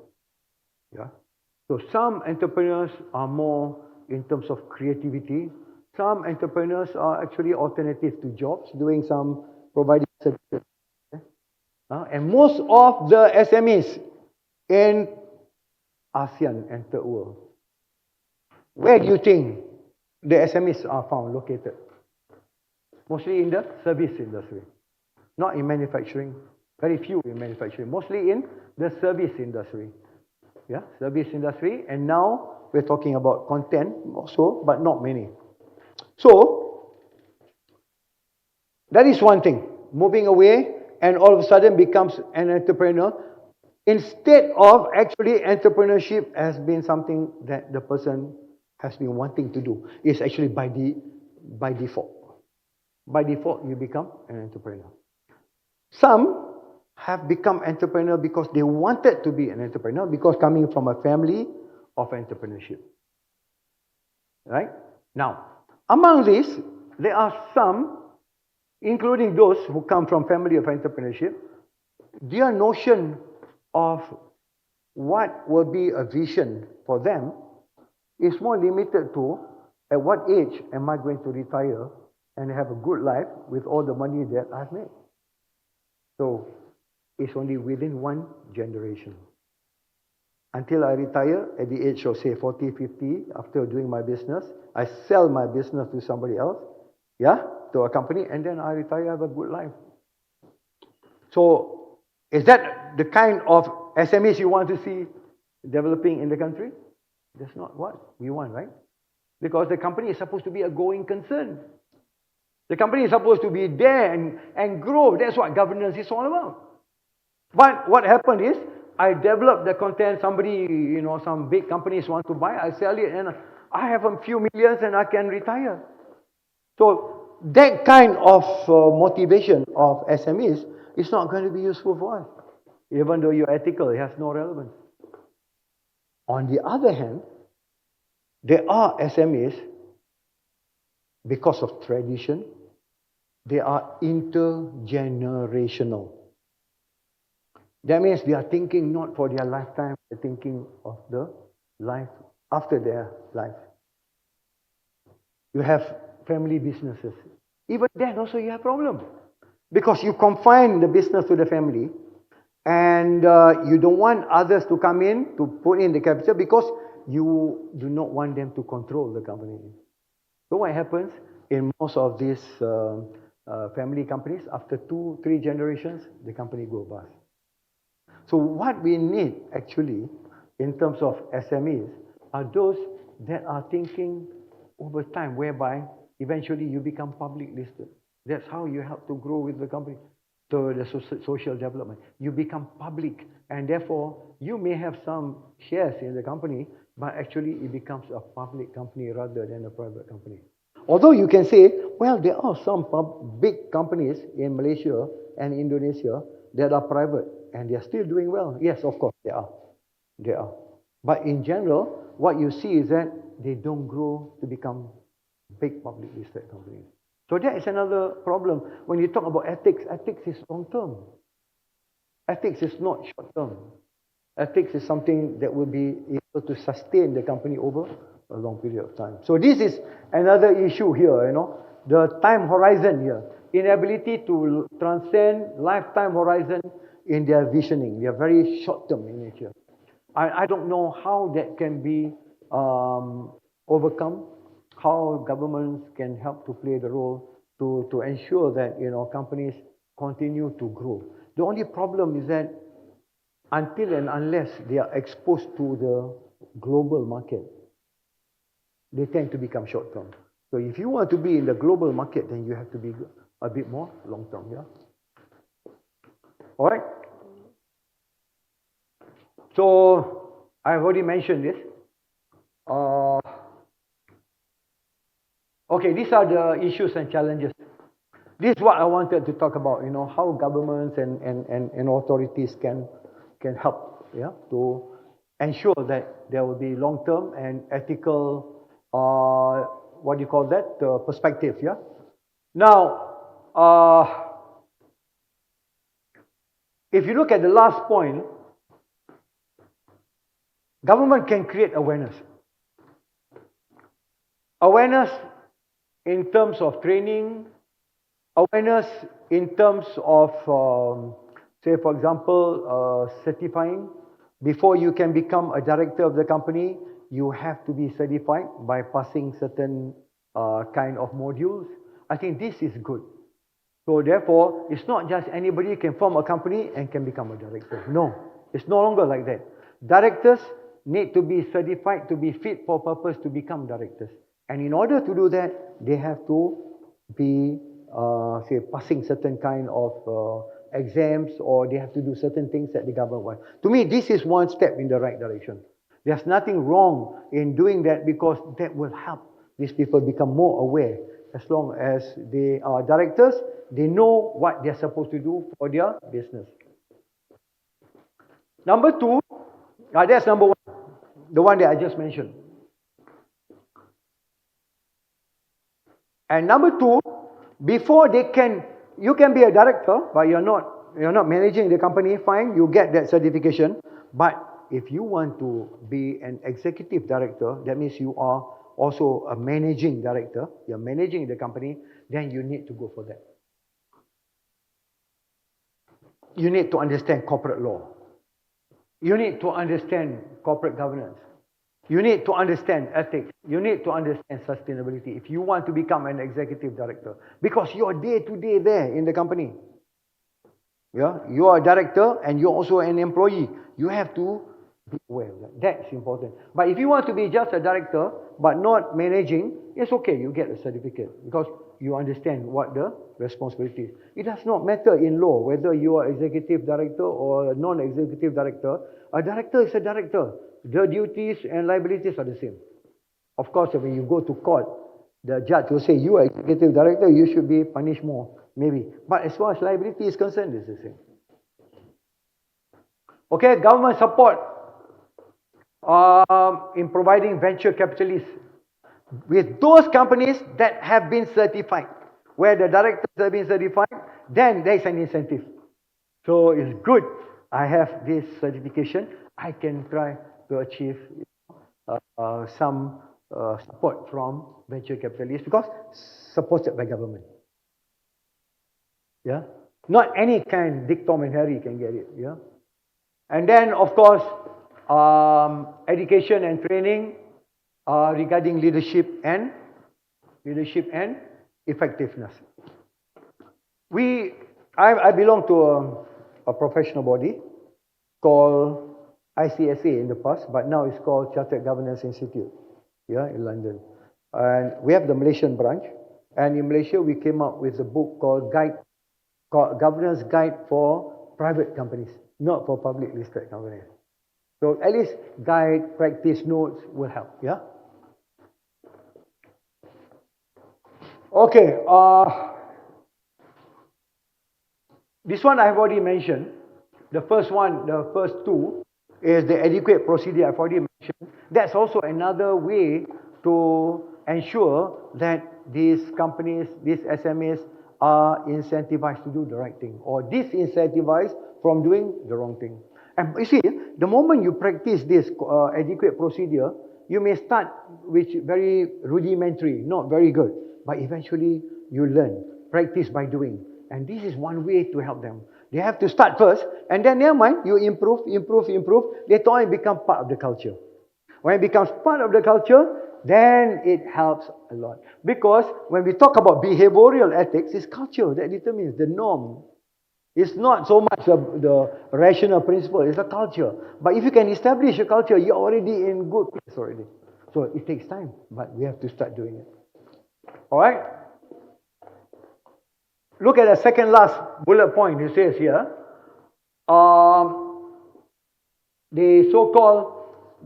Yeah. So some entrepreneurs are more in terms of creativity. Some entrepreneurs are actually alternative to jobs, doing some providing services. And most of the SMEs in ASEAN and third world, where do you think the SMEs are found, located? Mostly in the service industry, not in manufacturing. Very few in manufacturing, mostly in the service industry. Yeah, service industry. And now we're talking about content also, but not many. So that is one thing. Moving away and all of a sudden becomes an entrepreneur. Instead of actually entrepreneurship has been something that the person has been wanting to do. It's actually by default. By default, you become an entrepreneur. Some have become entrepreneur because they wanted to be an entrepreneur, because coming from a family of entrepreneurship. Right? Now, among these, there are some, including those who come from family of entrepreneurship, their notion of what will be a vision for them is more limited to, at what age am I going to retire and have a good life with all the money that I've made? So, it's only within one generation. Until I retire at the age of, say, 40, 50, after doing my business, I sell my business to somebody else, yeah, to a company, and then I retire, have a good life. So, is that the kind of SMEs you want to see developing in the country? That's not what we want, right? Because the company is supposed to be a going concern. The company is supposed to be there and grow. That's what governance is all about. But what happened is, I develop the content, somebody, some big companies want to buy, I sell it, and I have a few millions and I can retire. So that kind of motivation of SMEs is not going to be useful for us. Even though you're ethical, it has no relevance. On the other hand, there are SMEs, because of tradition, they are intergenerational. That means they are thinking not for their lifetime, they're thinking of the life after their life. You have family businesses. Even then also you have problem. Because you confine the business to the family, and you don't want others to come in to put in the capital because you do not want them to control the company. So what happens in most of these family companies, after 2-3 generations, the company go bust. So what we need actually in terms of SMEs are those that are thinking over time, whereby eventually you become public listed. That's how you help to grow with the company, to the social development. You become public, and therefore you may have some shares in the company, but actually it becomes a public company rather than a private company. Although you can say, well, there are some big companies in Malaysia and Indonesia that are private, and they are still doing well. Yes, of course, they are. They are. But in general, what you see is that they don't grow to become big public listed companies. So that is another problem. When you talk about ethics, ethics is long term. Ethics is not short term. Ethics is something that will be able to sustain the company over a long period of time. So this is another issue here, the time horizon here. Inability to transcend lifetime horizon in their visioning. They are very short term in nature. I don't know how that can be overcome, how governments can help to play the role to ensure that companies continue to grow. The only problem is that until and unless they are exposed to the global market, they tend to become short term. So if you want to be in the global market, then you have to be a bit more long term. Yeah. All right. So I've already mentioned this. Okay, these are the issues and challenges. This is what I wanted to talk about, how governments and authorities can help, to ensure that there will be long-term and ethical, perspective, yeah? Now, if you look at the last point, government can create awareness. Awareness in terms of training, awareness in terms of, say for example, certifying. Before you can become a director of the company, you have to be certified by passing certain kind of modules. I think this is good. So therefore, it's not just anybody can form a company and can become a director. No, it's no longer like that. Directors need to be certified to be fit for purpose to become directors. And in order to do that, they have to be, passing certain kind of exams, or they have to do certain things that the government wants. To me, this is one step in the right direction. There's nothing wrong in doing that, because that will help these people become more aware. As long as they are directors, they know what they're supposed to do for their business. Number two, that's number one, the one that I just mentioned. And number two, before you can be a director, but you're not managing the company, fine, you get that certification. But if you want to be an executive director, that means you are also a managing director, you're managing the company, then you need to go for that. You need to understand corporate law. You need to understand corporate governance. You need to understand ethics. You need to understand sustainability if you want to become an executive director. Because you're day to day there in the company. Yeah, you are a director and you're also an employee. You have to be aware of that. That's important. But if you want to be just a director but not managing, it's okay. You get a certificate because you understand what the responsibility is. It does not matter in law whether you are executive director or a non-executive director. A director is a director. The duties and liabilities are the same. Of course, when you go to court, the judge will say, you are executive director, you should be punished more, maybe. But as far as liability is concerned, it's the same. Okay, government support in providing venture capitalists with those companies that have been certified. Where the directors have been certified, then there is an incentive. So it's good. I have this certification. I can try to achieve some support from venture capitalists because supported by government. Yeah, not any kind. Dick, Tom, and Harry can get it. Yeah, and then of course, education and training regarding leadership and effectiveness. I belong to a professional body called ICSA in the past, but now it's called Chartered Governance Institute, yeah, in London. And we have the Malaysian branch, and in Malaysia we came up with a book called Governance Guide for Private Companies, not for public listed companies. So at least guide, practice notes will help, yeah? Okay, this one I've already mentioned. The first one, the first two, is the adequate procedure I've already mentioned. That's also another way to ensure that these companies, these SMEs, are incentivized to do the right thing or disincentivized from doing the wrong thing. And you see, the moment you practice this adequate procedure, you may start with very rudimentary, not very good, but eventually you learn, practice by doing. And this is one way to help them. They have to start first, and then never mind, you improve. Later on, it becomes part of the culture. When it becomes part of the culture, then it helps a lot. Because when we talk about behavioral ethics, it's culture that determines the norm. It's not so much the rational principle, it's a culture. But if you can establish a culture, you're already in good place already. So it takes time, but we have to start doing it. All right? Look at the second last bullet point. It says here, the so-called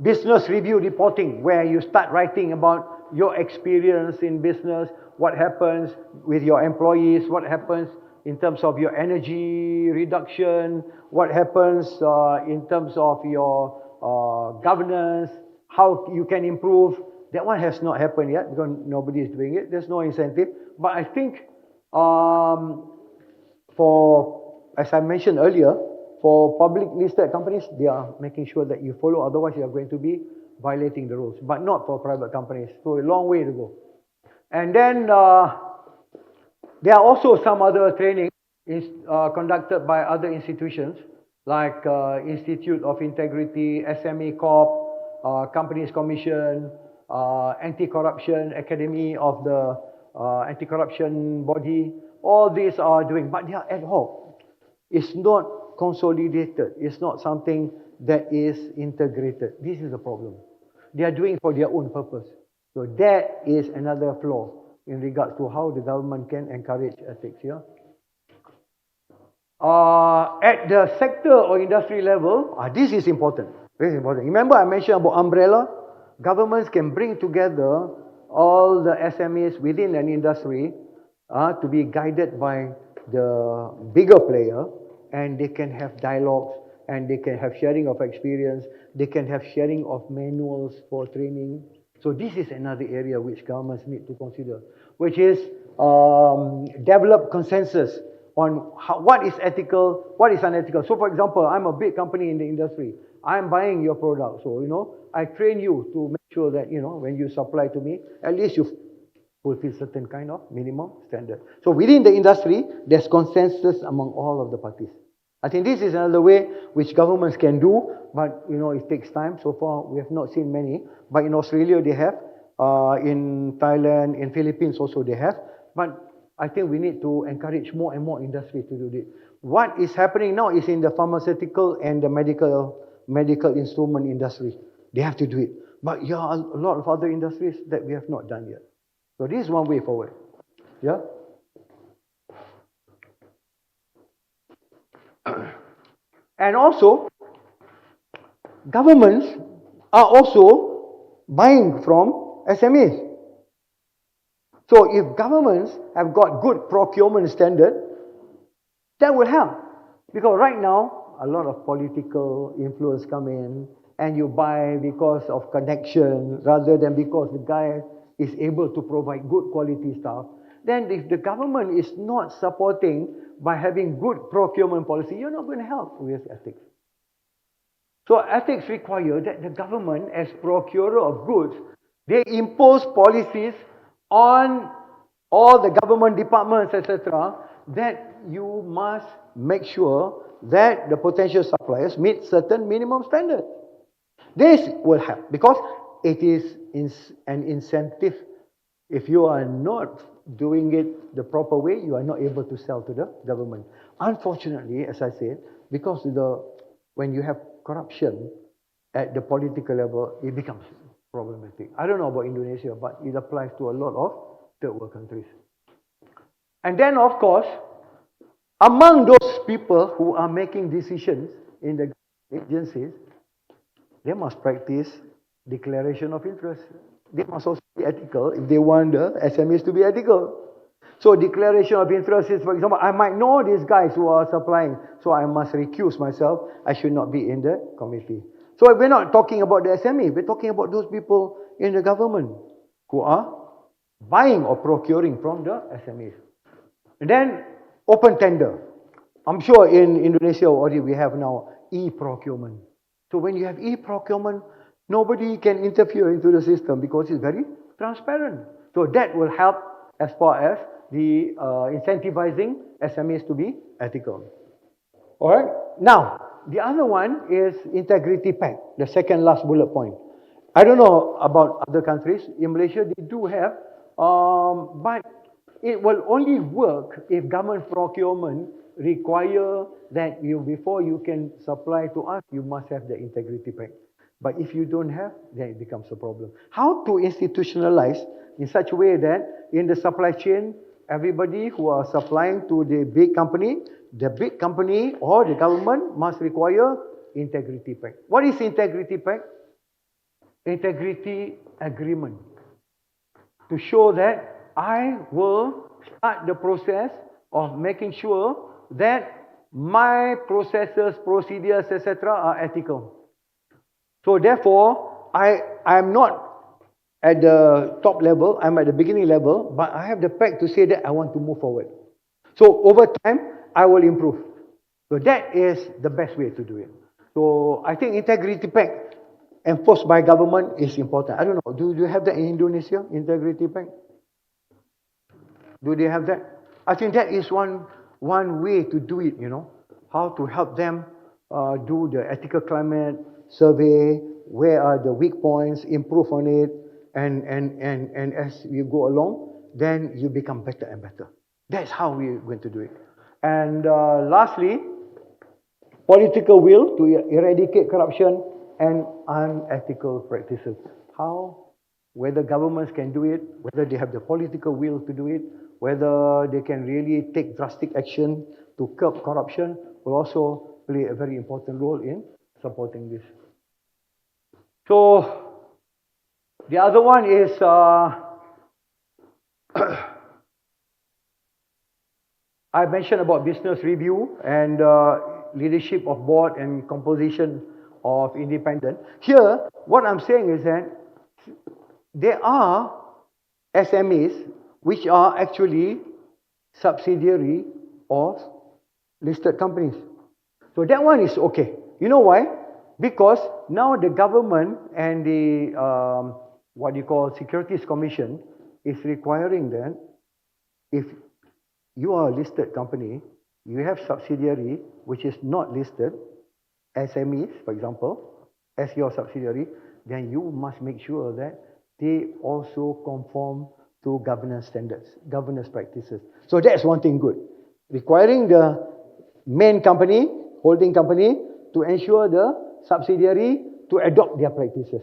business review reporting, where you start writing about your experience in business, what happens with your employees, what happens in terms of your energy reduction, what happens in terms of your governance, how you can improve. That one has not happened yet because nobody is doing it. There's no incentive. But I think as I mentioned earlier, for public listed companies, they are making sure that you follow, otherwise you are going to be violating the rules, but not for private companies. So a long way to go. And then there are also some other training conducted by other institutions like Institute of Integrity, SME Corp, Companies Commission, Anti-Corruption Academy of the Anti-Corruption Body. All these are doing, but they are ad hoc. It's not consolidated. It's not something that is integrated. This is the problem. They are doing for their own purpose. So that is another flaw in regards to how the government can encourage ethics here. At the sector or industry level, this is important. Very important. Remember I mentioned about umbrella? Governments can bring together all the SMEs within an industry to be guided by the bigger player, and they can have dialogues, and they can have sharing of experience, they can have sharing of manuals for training. So this is another area which governments need to consider, which is develop consensus on what is ethical, what is unethical. So for example, I'm a big company in the industry. I'm buying your product. So, I train you to make sure that, when you supply to me, at least you fulfill certain kind of minimum standard. So within the industry, there's consensus among all of the parties. I think this is another way which governments can do, but it takes time. So far, we have not seen many. But in Australia, they have. In Thailand, in Philippines also they have. But I think we need to encourage more and more industry to do this. What is happening now is in the pharmaceutical and the medical instrument industry. They have to do it. But yeah, a lot of other industries that we have not done yet. So this is one way forward. Yeah. And also, governments are also buying from SMEs. So if governments have got good procurement standard, that will help. Because right now, a lot of political influence come in, and you buy because of connection rather than because the guy is able to provide good quality stuff. Then if the government is not supporting by having good procurement policy, you're not going to help with ethics. So ethics require that the government, as procurer of goods, they impose policies on all the government departments, etc., that you must make sure that the potential suppliers meet certain minimum standards. This will help because it is an incentive. If you are not doing it the proper way, you are not able to sell to the government. Unfortunately, as I said, because when you have corruption at the political level, it becomes problematic. I don't know about Indonesia, but it applies to a lot of third world countries. And then, of course, among those people who are making decisions in the agencies, they must practice declaration of interest. They must also be ethical if they want the SMEs to be ethical. So declaration of interest is, for example, I might know these guys who are supplying, so I must recuse myself. I should not be in the committee. So we're not talking about the SME, we're talking about those people in the government who are buying or procuring from the SMEs. And then open tender. I'm sure in Indonesia already we have now e-procurement. So when you have e-procurement, nobody can interfere into the system because it's very transparent. So that will help as far as the incentivizing SMEs to be ethical. All right. Now, the other one is integrity pact, the second last bullet point. I don't know about other countries. In Malaysia, they do have, but it will only work if government procurement require that before you can supply to us, you must have the integrity pact. But if you don't have, then it becomes a problem. How to institutionalize in such a way that in the supply chain, everybody who are supplying to the big company or the government must require integrity pact. What is integrity pact? Integrity agreement. To show that I will start the process of making sure that my processes, procedures, etc. are ethical. So therefore, I'm not at the top level, I'm at the beginning level, but I have the pact to say that I want to move forward. So over time, I will improve. So that is the best way to do it. So I think integrity pact enforced by government is important. I don't know, do you have that in Indonesia, integrity pact? Do they have that? I think that is one way to do it, how to help them do the ethical climate survey, where are the weak points, improve on it, and as you go along, then you become better and better. That's how we're going to do it. And lastly, political will to eradicate corruption and unethical practices. How? Whether governments can do it, whether they have the political will to do it, whether they can really take drastic action to curb corruption will also play a very important role in supporting this. So, the other one is I mentioned about business review and leadership of board and composition of independent. Here, what I'm saying is that there are SMEs which are actually subsidiary of listed companies. So that one is okay. You know why? Because now the government and the what you call Securities Commission is requiring that if you are a listed company, you have subsidiary which is not listed, SMEs, for example, as your subsidiary, then you must make sure that they also conform to governance standards, governance practices. So that's one thing good. Requiring the main company, holding company, to ensure the subsidiary to adopt their practices.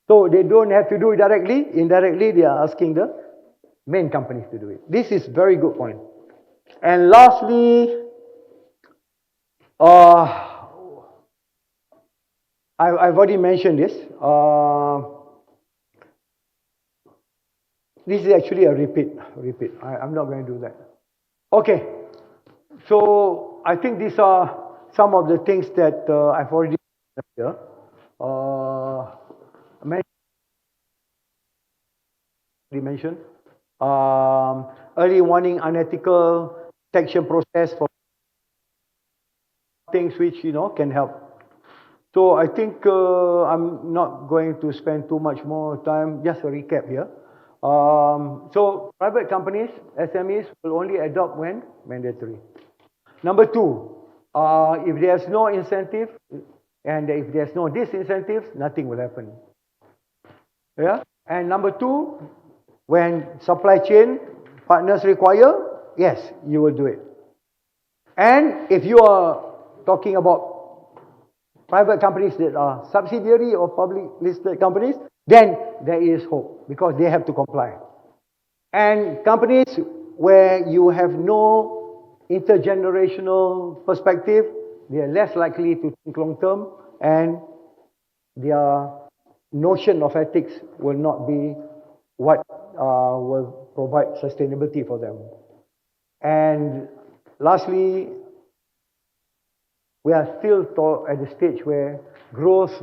So they don't have to do it directly, indirectly they are asking the main companies to do it. This is very good point. And lastly, I've already mentioned this. This is actually a repeat. I'm not going to do that. Okay. So I think these are some of the things that I've already mentioned here. Mentioned. Early warning, unethical detection process for things which can help. So I think I'm not going to spend too much more time. Just a recap here. So private companies, SMEs, will only adopt when mandatory. Number two, if there's no incentive and if there's no disincentives, nothing will happen. Yeah. And number two, when supply chain partners require, yes, you will do it. And if you are talking about private companies that are subsidiary of public listed companies, then there is hope because they have to comply. And companies where you have no intergenerational perspective, they are less likely to think long term and their notion of ethics will not be what will provide sustainability for them. And lastly, we are still at the stage where growth,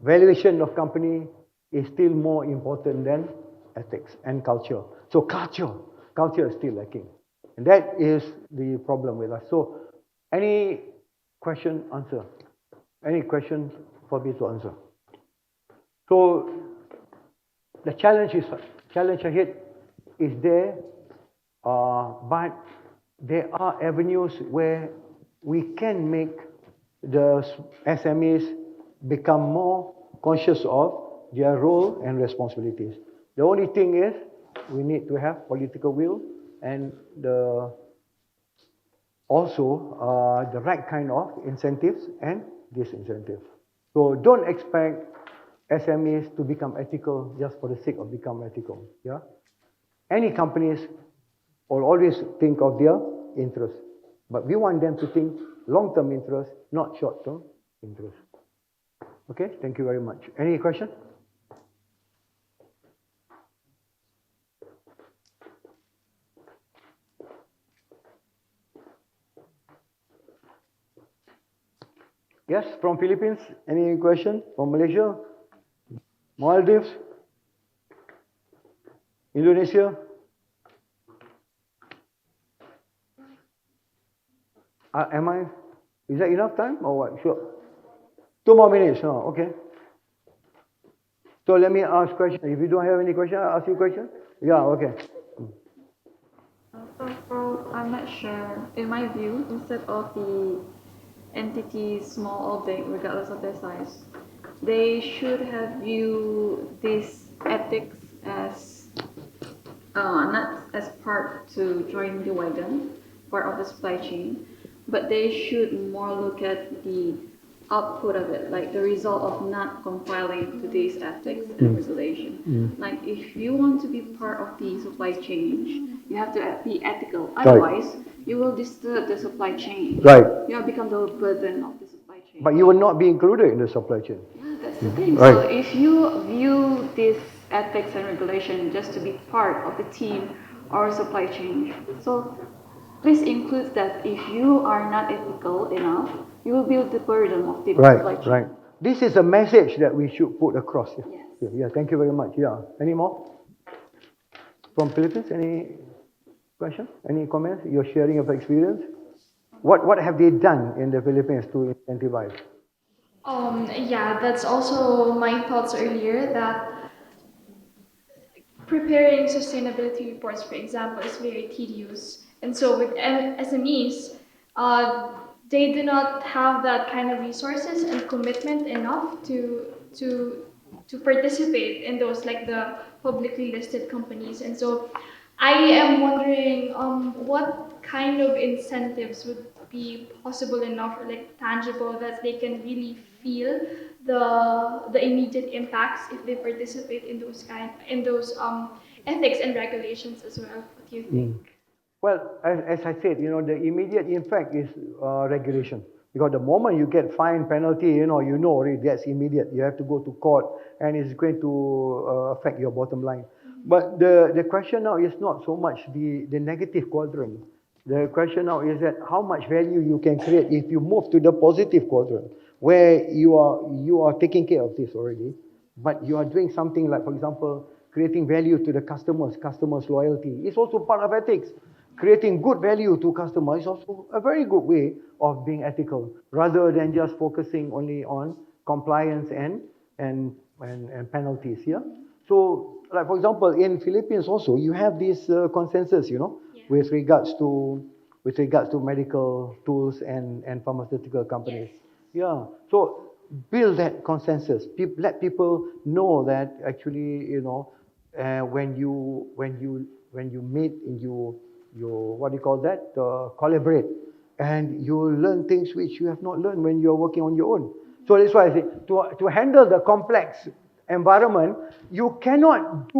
valuation of company is still more important than ethics and culture. So culture is still lacking. And that is the problem with us. So any question, answer. Any question for me to answer? So the challenge ahead is there, but there are avenues where we can make the SMEs become more conscious of their role and responsibilities. The only thing is we need to have political will and also the right kind of incentives and disincentives. So don't expect SMEs to become ethical just for the sake of become ethical. Yeah. Any companies will always think of their interest, but we want them to think long-term interest, not short-term interest. Okay. Thank you very much. Any question? Yes, from Philippines. Any question? From Malaysia? Maldives? Indonesia? Is that enough time or what? Sure. 2 more minutes. Oh, okay. So let me ask question. If you don't have any question, I'll ask you a question. Yeah, okay. So I'm not sure. In my view, instead of the entities, small or big, regardless of their size, they should have viewed this ethics as not as part to join the wagon, part of the supply chain, but they should more look at the output of it, like the result of not compiling to these ethics and regulation. Like if you want to be part of the supply chain, you have to be ethical. Otherwise, you will disturb the supply chain. Right. You will become the burden of the supply chain. But you will not be included in the supply chain. Yeah, that's the thing. Right. So if you view this ethics and regulation just to be part of the team or supply chain, so please include that if you are not ethical enough, you will build the burden of the supply chain. Right. This is a message that we should put across. Yes. Yeah, thank you very much. Yeah. Any more? From Philippines, any question? Any comments? Your sharing of experience? What have they done in the Philippines to incentivize? Yeah, that's also my thoughts earlier that preparing sustainability reports, for example, is very tedious. And so with SMEs, they do not have that kind of resources and commitment enough to participate in those like the publicly listed companies. And so I am wondering what kind of incentives would be possible enough or like tangible that they can really feel the immediate impacts if they participate in those ethics and regulations as well. What do you think? Well, as I said, the immediate impact is regulation. Because the moment you get fine penalty, already that's immediate. You have to go to court, and it's going to affect your bottom line. But the question now is not so much the negative quadrant. The question now is that how much value you can create if you move to the positive quadrant, where you are taking care of this already, but you are doing something like, for example, creating value to the customers' loyalty. It's also part of ethics. Creating good value to customers is also a very good way of being ethical, rather than just focusing only on compliance and penalties. Yeah. So, like for example, in Philippines also, you have this consensus, with regards to medical tools and pharmaceutical companies. Yeah. So build that consensus. Let people know that actually, when you meet and you what do you call that? Collaborate, and you learn things which you have not learned when you are working on your own. So that's why I say to handle the complex environment, you cannot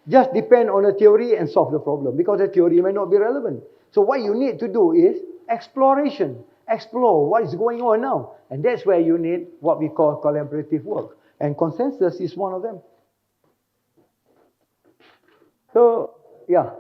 just depend on a theory and solve the problem, because the theory may not be relevant. So what you need to do is exploration. Explore what is going on now. And that's where you need what we call collaborative work. And consensus is one of them. So, yeah.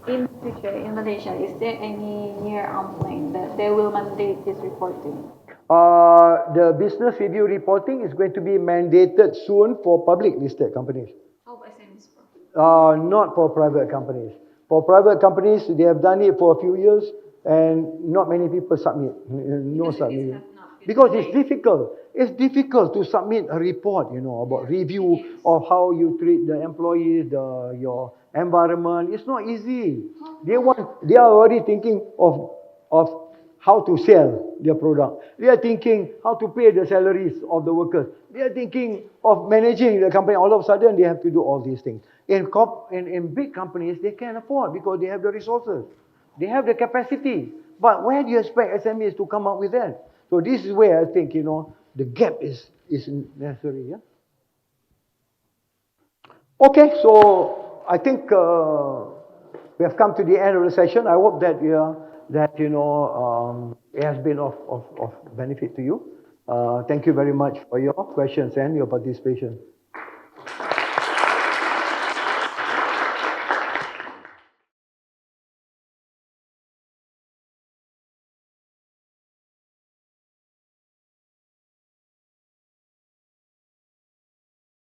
In future, in Malaysia, is there any near plan that they will mandate this reporting? The business review reporting is going to be mandated soon for public listed companies. How about SMEs, Prof? Not for private companies. For private companies, they have done it for a few years, and not many people submit. No submit. Because it's difficult. It's difficult to submit a report, about review of how you treat the employees, your environment. It's not easy. They are already thinking of how to sell their product. They are thinking how to pay the salaries of the workers. They are thinking of managing the company. All of a sudden, they have to do all these things. In big companies, they can afford because they have the resources. They have the capacity. But where do you expect SMEs to come up with that? So this is where I think, the gap is necessary. Yeah. Okay, so I think we have come to the end of the session. I hope that it has been of benefit to you. Thank you very much for your questions and your participation.